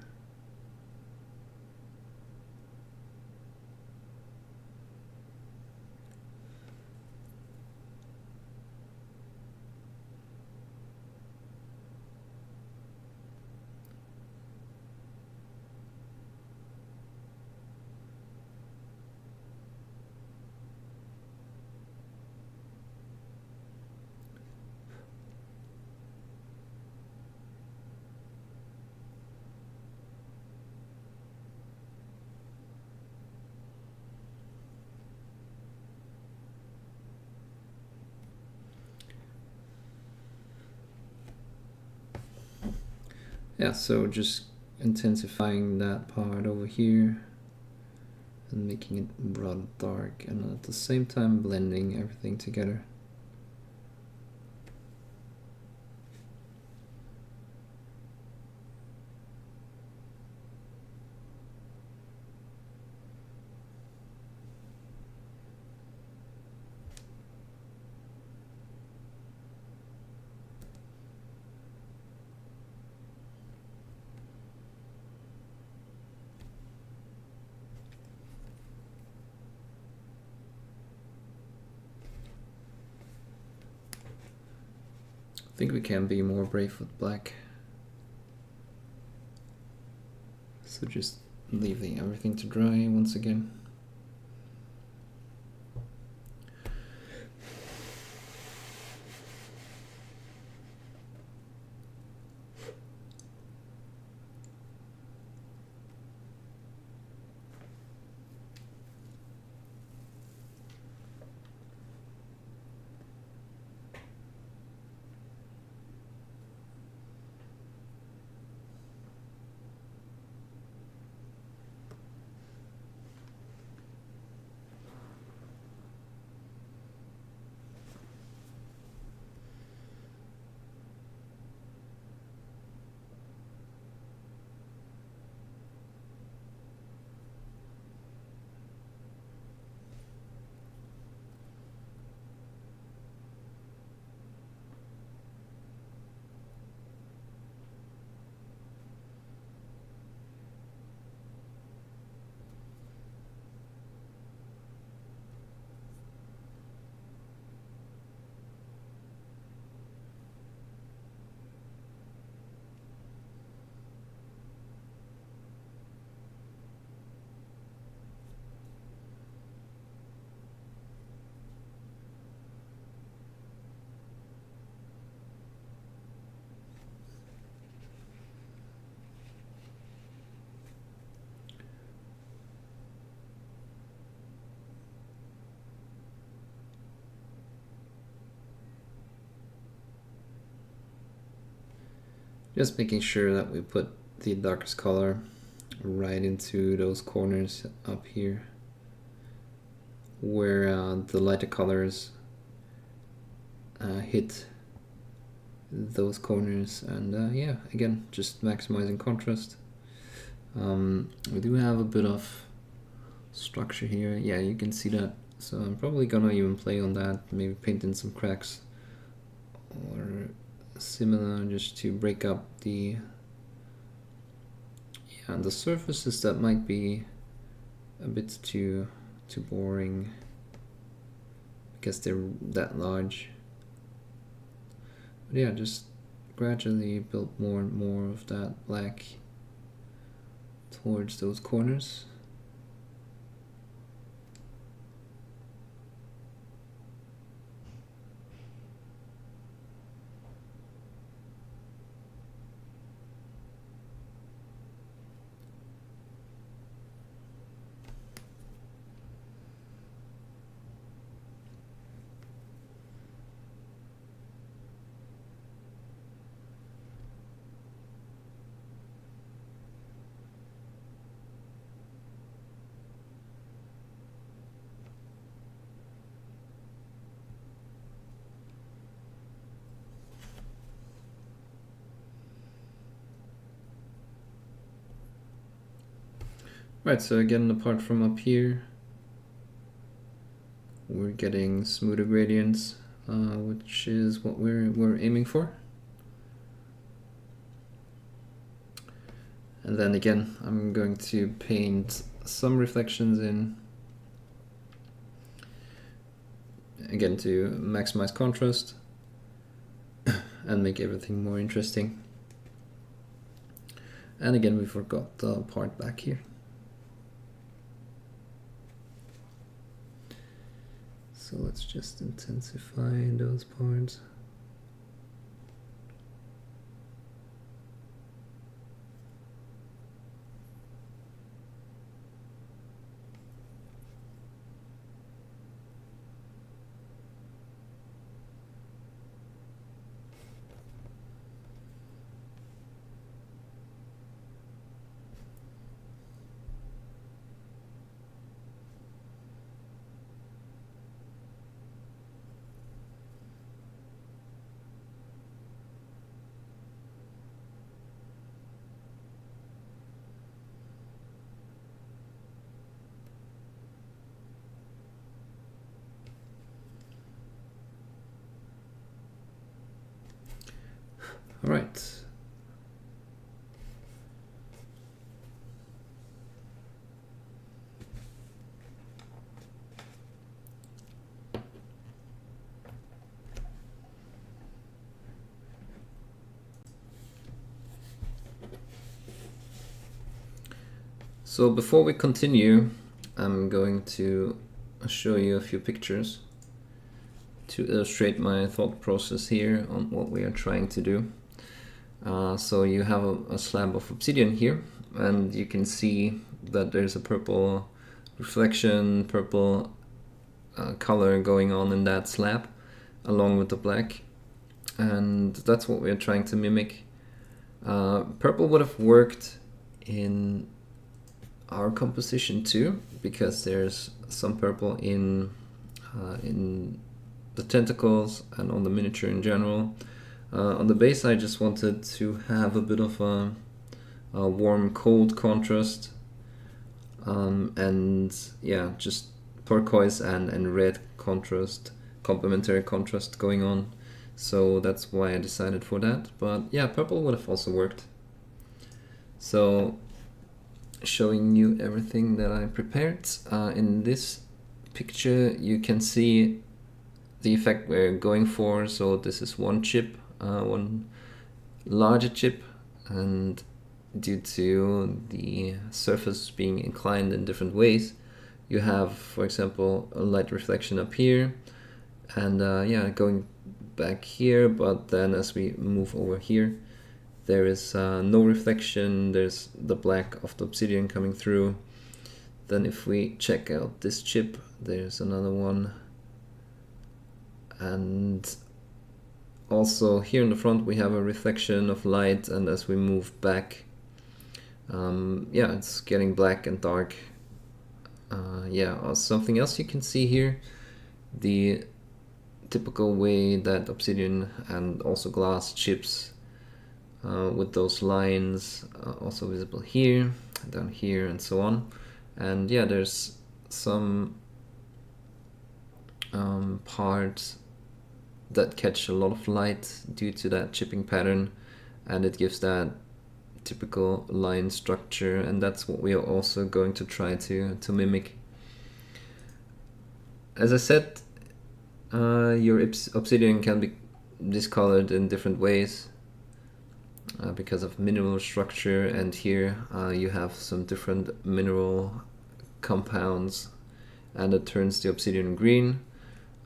Yeah, so just intensifying that part over here and making it rather dark, and at the same time blending everything together. I think we can be more brave with black. So just leaving everything to dry once again. Just making sure that we put the darkest color right into those corners up here where the lighter colors hit those corners, and yeah, again, just maximizing contrast. We do have a bit of structure here, yeah, you can see that, so I'm probably gonna even play on that, maybe paint in some cracks or similar, just to break up the surfaces that might be a bit too boring because they're that large. But yeah, just gradually build more and more of that black towards those corners. Right, so again, apart from up here, we're getting smoother gradients, which is what we're aiming for. And then again, I'm going to paint some reflections in, again to maximize contrast and make everything more interesting. And again, we forgot the part back here. So let's just intensify those parts. All right. So before we continue, I'm going to show you a few pictures to illustrate my thought process here on what we are trying to do. So you have a slab of obsidian here, and you can see that there's a purple reflection, purple color going on in that slab along with the black, and that's what we're trying to mimic. Purple would have worked in our composition too, because there's some purple in the tentacles and on the miniature in general. On the base I just wanted to have a bit of a warm cold contrast, and yeah, just turquoise and red contrast, complementary contrast going on. So that's why I decided for that. But yeah, purple would have also worked. So showing you everything that I prepared. In this picture you can see the effect we're going for. So this is one chip, one larger chip, and due to the surface being inclined in different ways, you have, for example, a light reflection up here, and yeah, going back here, but then as we move over here, there is no reflection, there's the black of the obsidian coming through. Then if we check out this chip, there's another one. And also here in the front we have a reflection of light, and as we move back, yeah, it's getting black and dark. Yeah, something else you can see here, the typical way that obsidian and also glass chips with those lines also visible here, down here, and so on. And yeah, there's some parts that catch a lot of light due to that chipping pattern, and it gives that typical line structure, and that's what we are also going to try to mimic. As I said, your obsidian can be discolored in different ways because of mineral structure, and here you have some different mineral compounds, and it turns the obsidian green.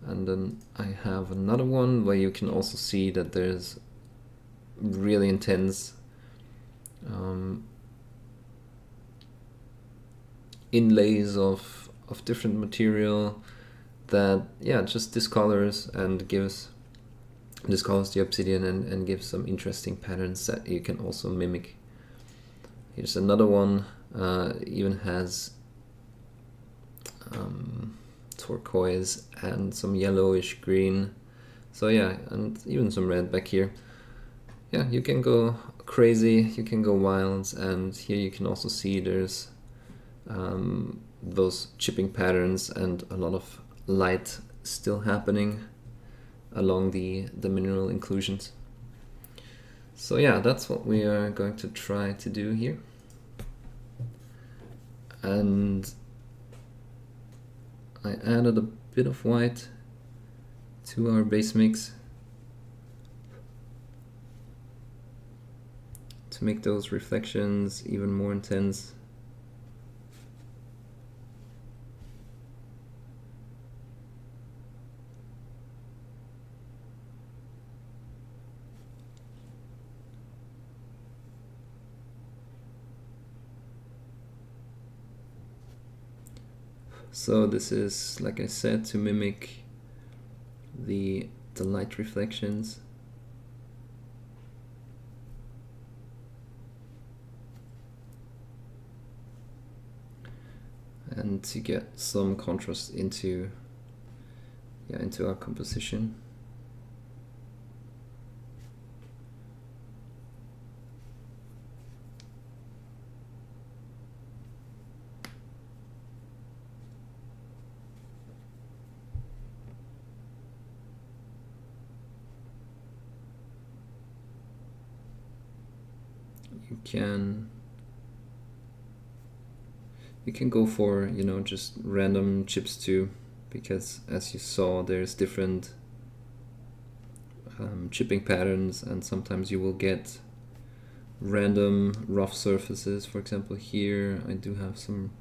And then I have another one where you can also see that there's really intense inlays of different material that, yeah, just discolors the obsidian and gives some interesting patterns that you can also mimic. Here's another one, even has turquoise and some yellowish green. So yeah, and even some red back here. Yeah, you can go crazy, you can go wild, and here you can also see there's those chipping patterns and a lot of light still happening along the mineral inclusions. So yeah, that's what we are going to try to do here. And I added a bit of white to our base mix to make those reflections even more intense. So this is, like I said, to mimic the light reflections. And to get some contrast into our composition. you can go for, you know, just random chips too, because as you saw, there's different chipping patterns, and sometimes you will get random rough surfaces. For example, here I do have some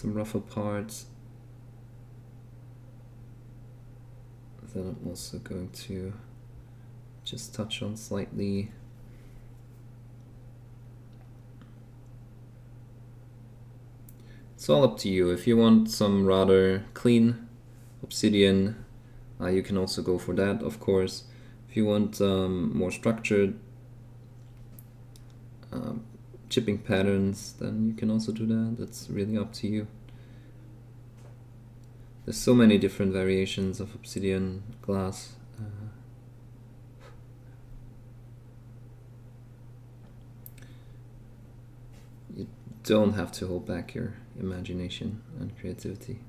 rougher parts that I'm also going to just touch on slightly. It's all up to you. If you want some rather clean obsidian, you can also go for that, of course. If you want more structured chipping patterns, then you can also do that. That's really up to you. There's so many different variations of obsidian glass. You don't have to hold back your imagination and creativity.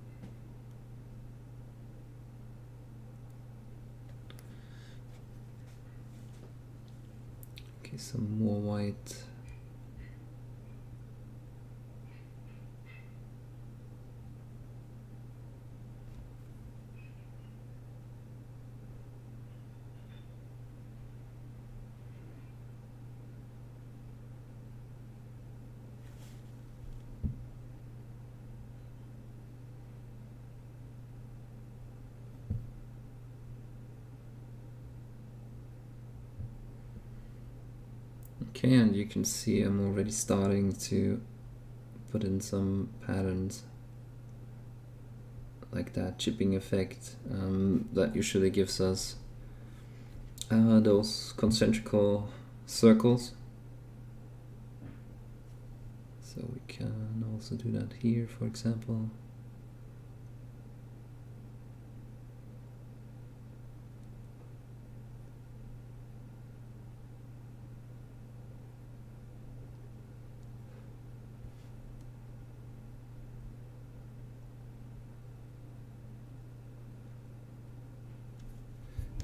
Okay, some more white. Okay, and you can see I'm already starting to put in some patterns like that chipping effect that usually gives us those concentrical circles. So we can also do that here, for example.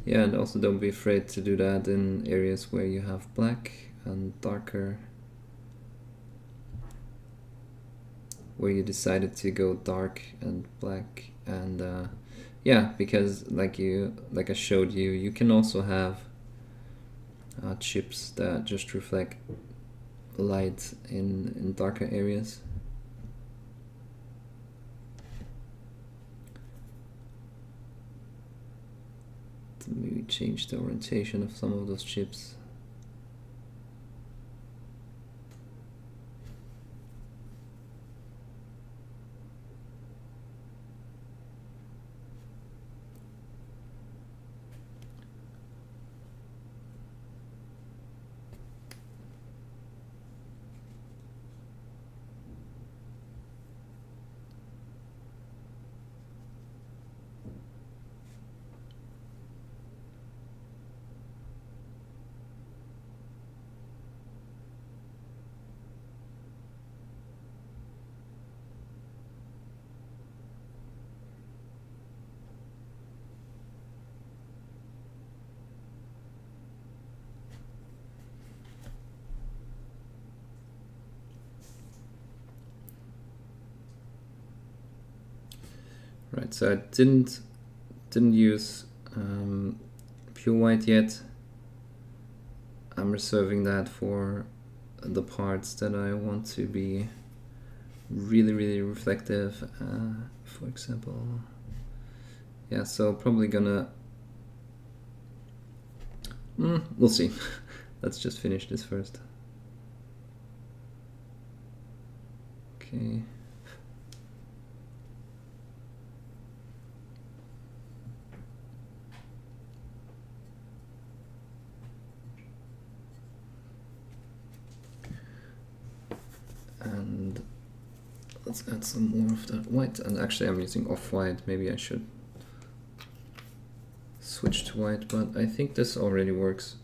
Yeah, and also don't be afraid to do that in areas where you have black and darker, where you decided to go dark and black. And yeah, because like I showed you, you can also have chips that just reflect light in darker areas. To maybe change the orientation of some of those chips. Right, so I didn't use pure white yet. I'm reserving that for the parts that I want to be really reflective. For example, yeah, so probably gonna we'll see. Let's just finish this first. Okay. And let's add some more of that white. And actually I'm using off-white. Maybe I should switch to white, but I think this already works.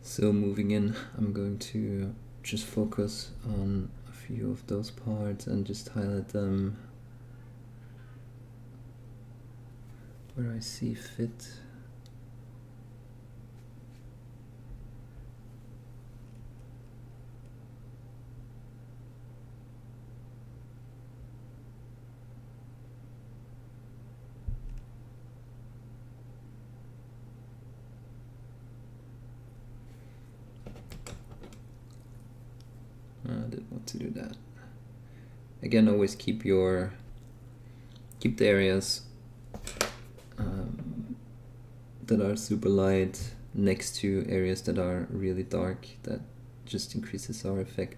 So moving in, I'm going to just focus on a few of those parts and just highlight them where I see fit. I didn't want to do that. Again, always keep the areas that are super light next to areas that are really dark. That just increases our effect.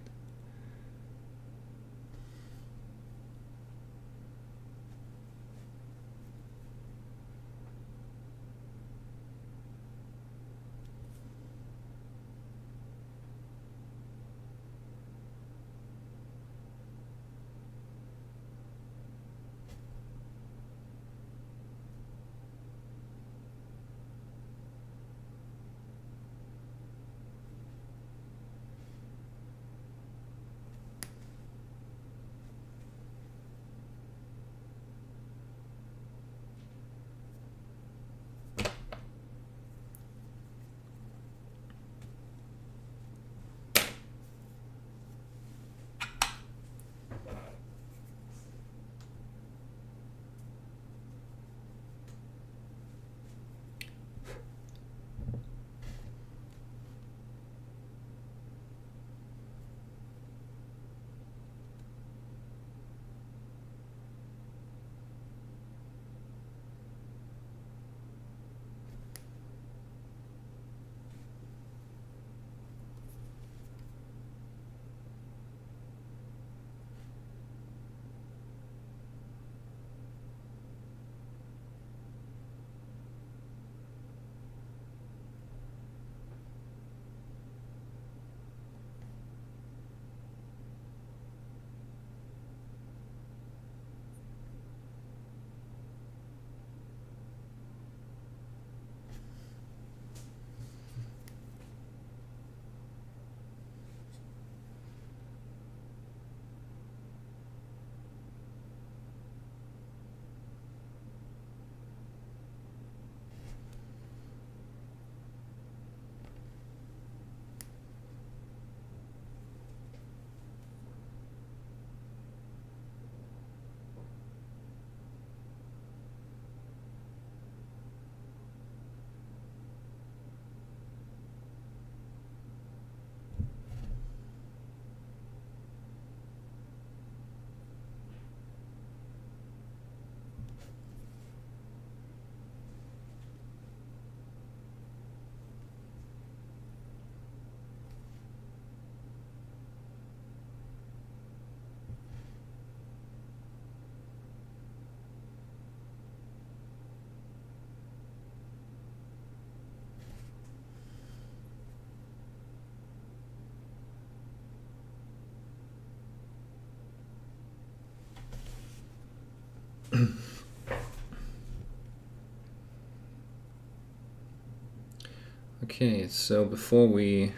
Okay, so before we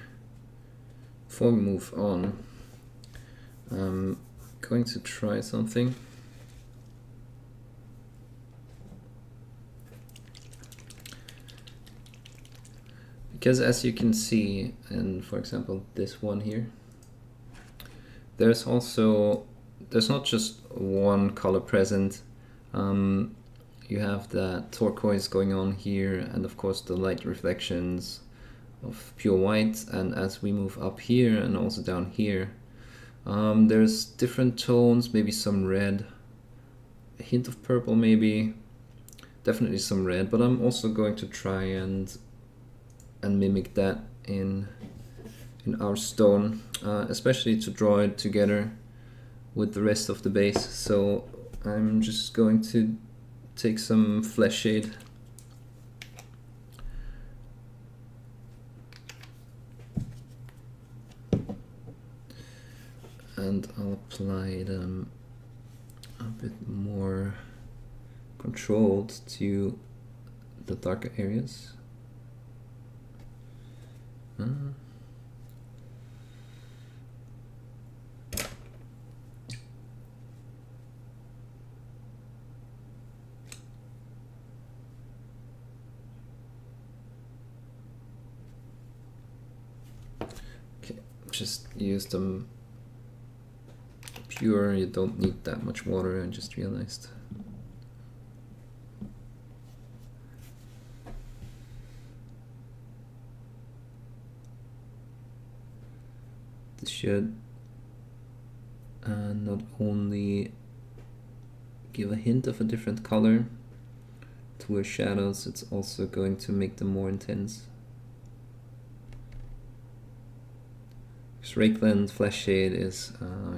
move on, I'm going to try something. Because as you can see, and for example this one here, there's not just one color present. You have that turquoise going on here, and of course the light reflections of pure white. And as we move up here and also down here, there's different tones, maybe some red, a hint of purple maybe, definitely some red, but I'm also going to try and mimic that in our stone, especially to draw it together with the rest of the base. So I'm just going to take some flesh shade and I'll apply them a bit more controlled to the darker areas. just use them pure. You don't need that much water, I just realized. This should not only give a hint of a different color to our shadows, it's also going to make them more intense. Rakeland Flash Shade is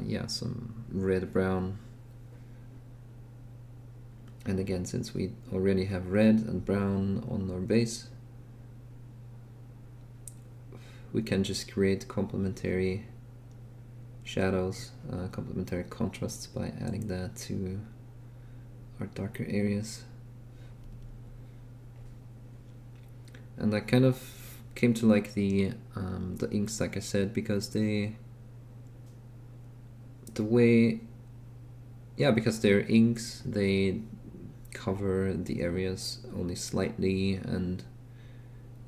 yeah, some red-brown. And again, since we already have red and brown on our base, we can just create complementary shadows, complementary contrasts by adding that to our darker areas. And I kind of came to like the inks, like I said, because because they're inks, they cover the areas only slightly, and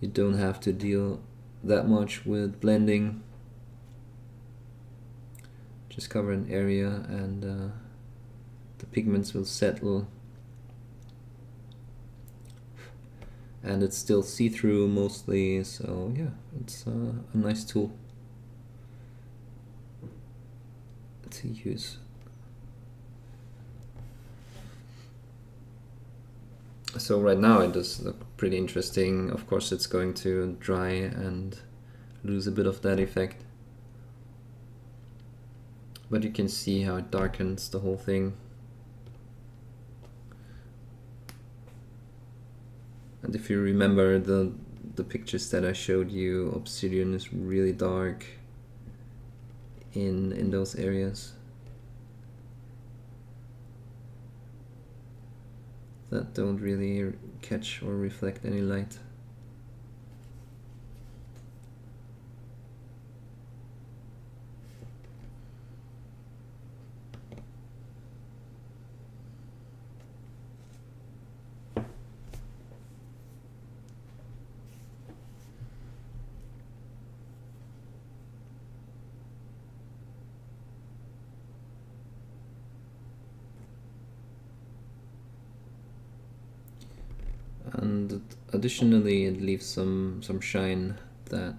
you don't have to deal that much with blending. Just cover an area and the pigments will settle, and it's still see-through mostly, so yeah, it's a nice tool to use. So right now it does look pretty interesting. Of course it's going to dry and lose a bit of that effect, but you can see how it darkens the whole thing. And if you remember the pictures that I showed you, obsidian is really dark in those areas that don't really catch or reflect any light. And additionally it leaves some shine that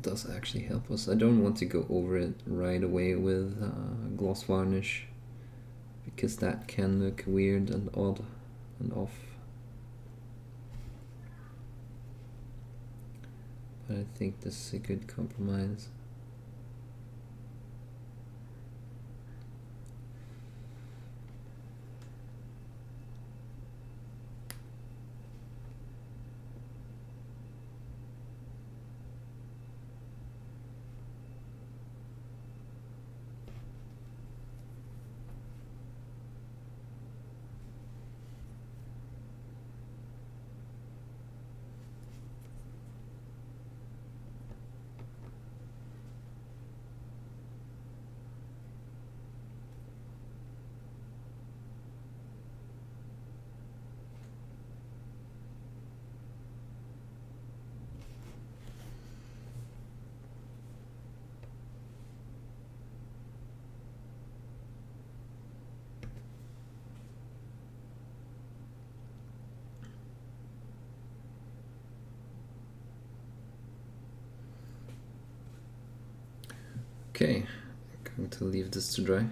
does actually help us. I don't want to go over it right away with gloss varnish, because that can look weird and odd and off. But I think this is a good compromise. Okay, I'm going to leave this to dry.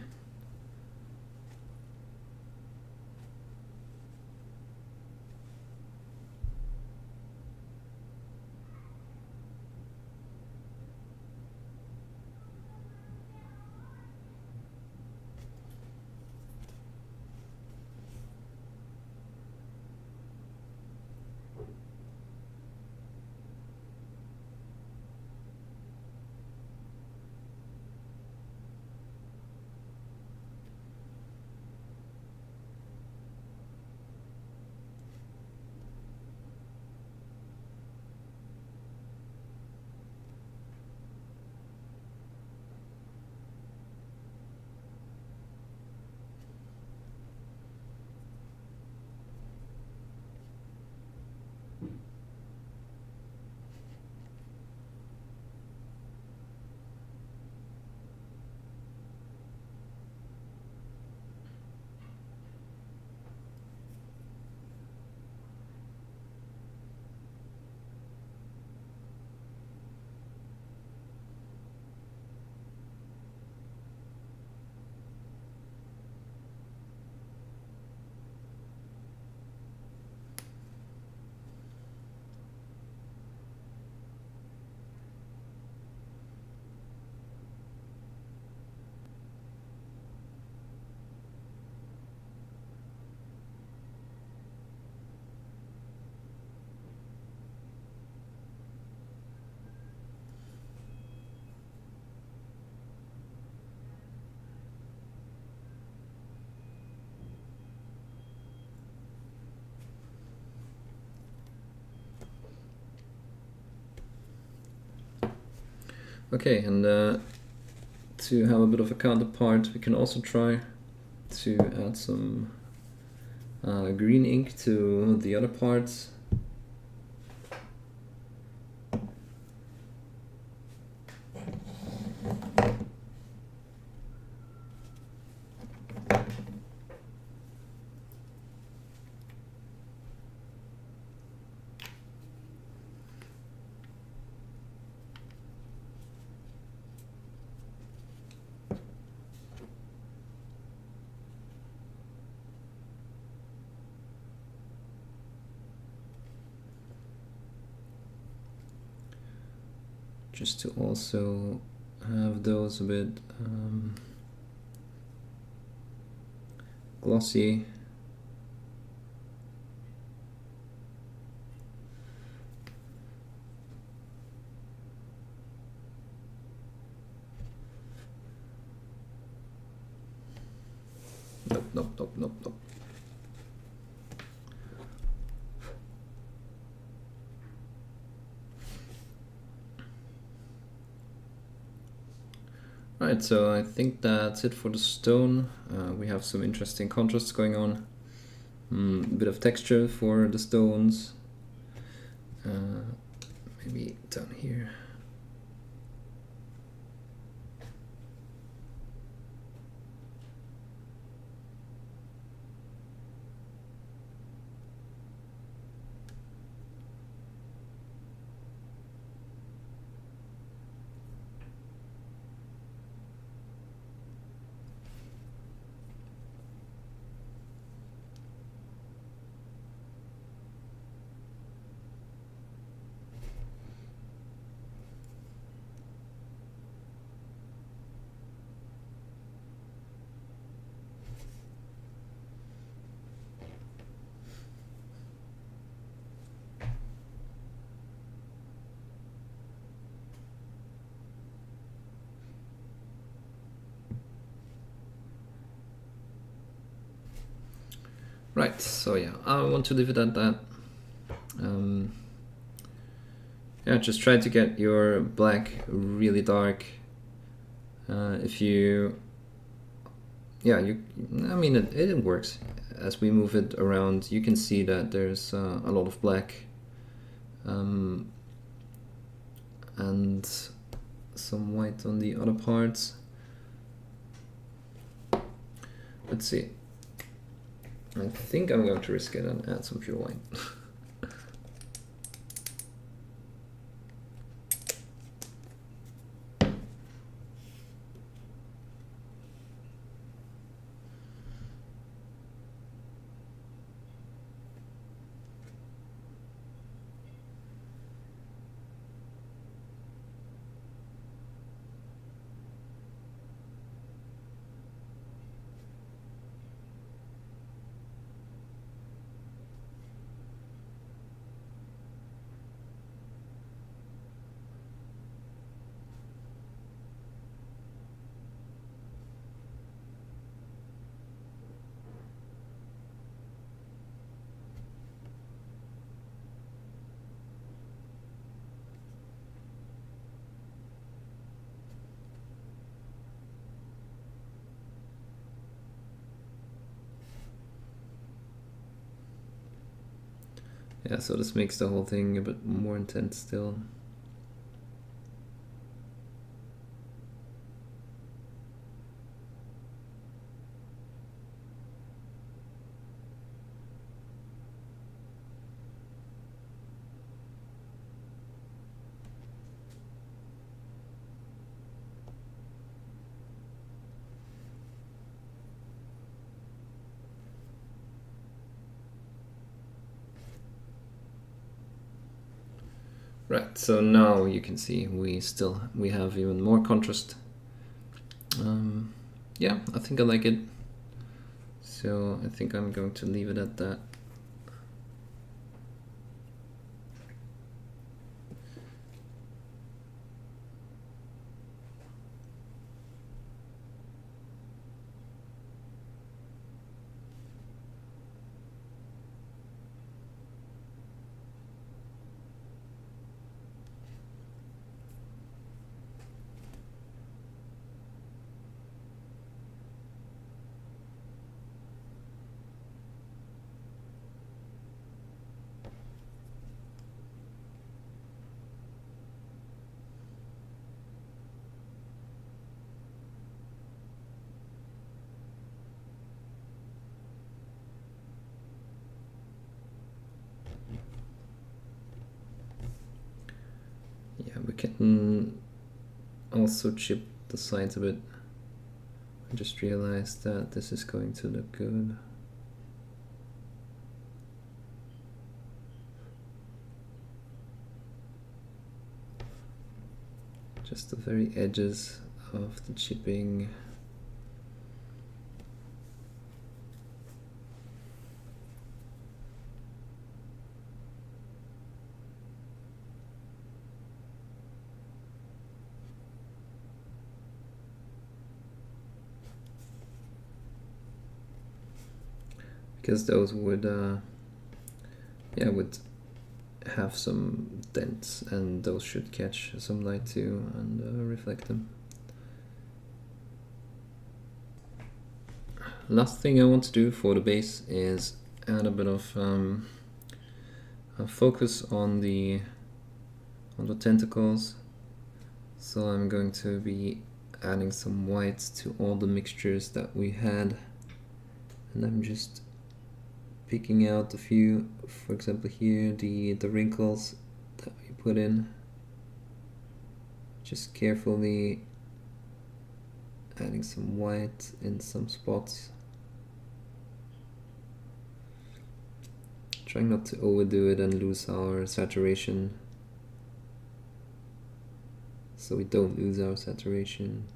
Okay, and to have a bit of a counterpart, we can also try to add some green ink to the other parts. Just to also have those a bit glossy. Nope. Right, so I think that's it for the stone. We have some interesting contrasts going on. A bit of texture for the stones. Maybe down here. Right, so yeah, I want to leave it at that. Yeah, just try to get your black really dark. If you, yeah, I mean, it works. As we move it around, you can see that there's a lot of black and some white on the other parts. Let's see. I think I'm going to risk it and add some pure white. Yeah, so this makes the whole thing a bit more intense still. Right, so now you can see we have even more contrast. Yeah, I think I like it. So I think I'm going to leave it at that. can also chip the sides a bit. I just realized that this is going to look good. Just the very edges of the chipping. Because those would would have some dents, and those should catch some light too and reflect them. Last thing I want to do for the base is add a bit of focus on the tentacles. So I'm going to be adding some whites to all the mixtures that we had, and I'm just picking out a few. For example, here the wrinkles that we put in, just carefully adding some white in some spots, trying not to overdo it and lose our saturation, so we don't lose our saturation.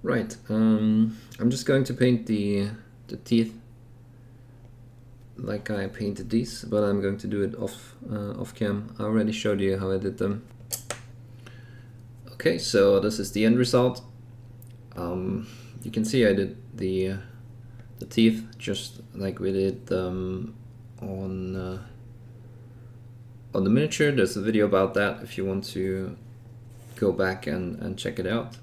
Right, I'm just going to paint the teeth like I painted these, but I'm going to do it off cam. I already showed you how I did them. Okay, so this is the end result. You can see I did the teeth just like we did on the miniature. There's a video about that if you want to go back and check it out.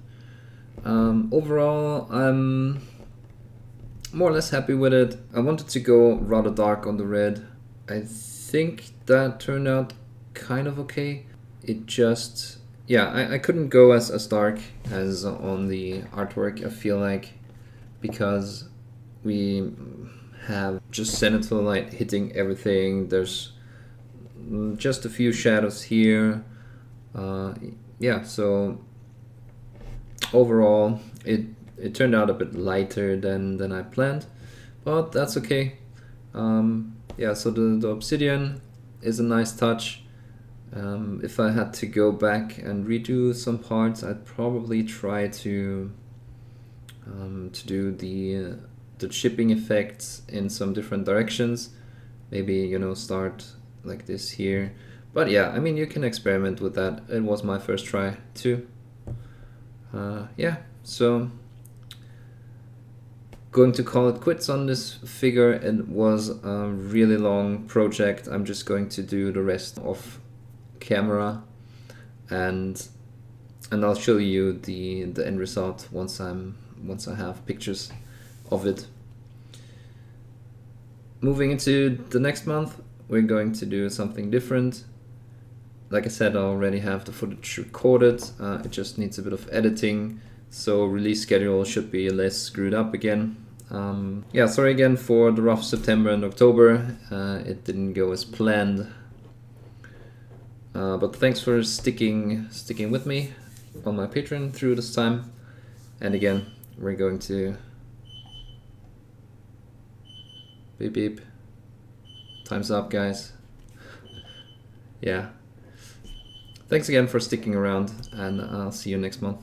Overall, I'm more or less happy with it. I wanted to go rather dark on the red. I think that turned out kind of okay. It just, yeah, I couldn't go as dark as on the artwork, I feel like, because we have just zenithal light hitting everything. There's just a few shadows here. Yeah, so overall it turned out a bit lighter than I planned, but that's okay. Yeah, so the obsidian is a nice touch. If I had to go back and redo some parts, I'd probably try to do the chipping effects in some different directions. Maybe, you know, start like this here. But yeah, I mean, you can experiment with that. It was my first try too. Yeah, so going to call it quits on this figure. It was a really long project. I'm just going to do the rest off camera, and I'll show you the end result once I have pictures of it. Moving into the next month, we're going to do something different. Like I said, I already have the footage recorded. It just needs a bit of editing, so release schedule should be less screwed up again. Yeah, sorry again for the rough September and October. It didn't go as planned. But thanks for sticking with me on my Patreon through this time. And again, we're going to beep beep. Time's up, guys. Yeah. Thanks again for sticking around, and I'll see you next month.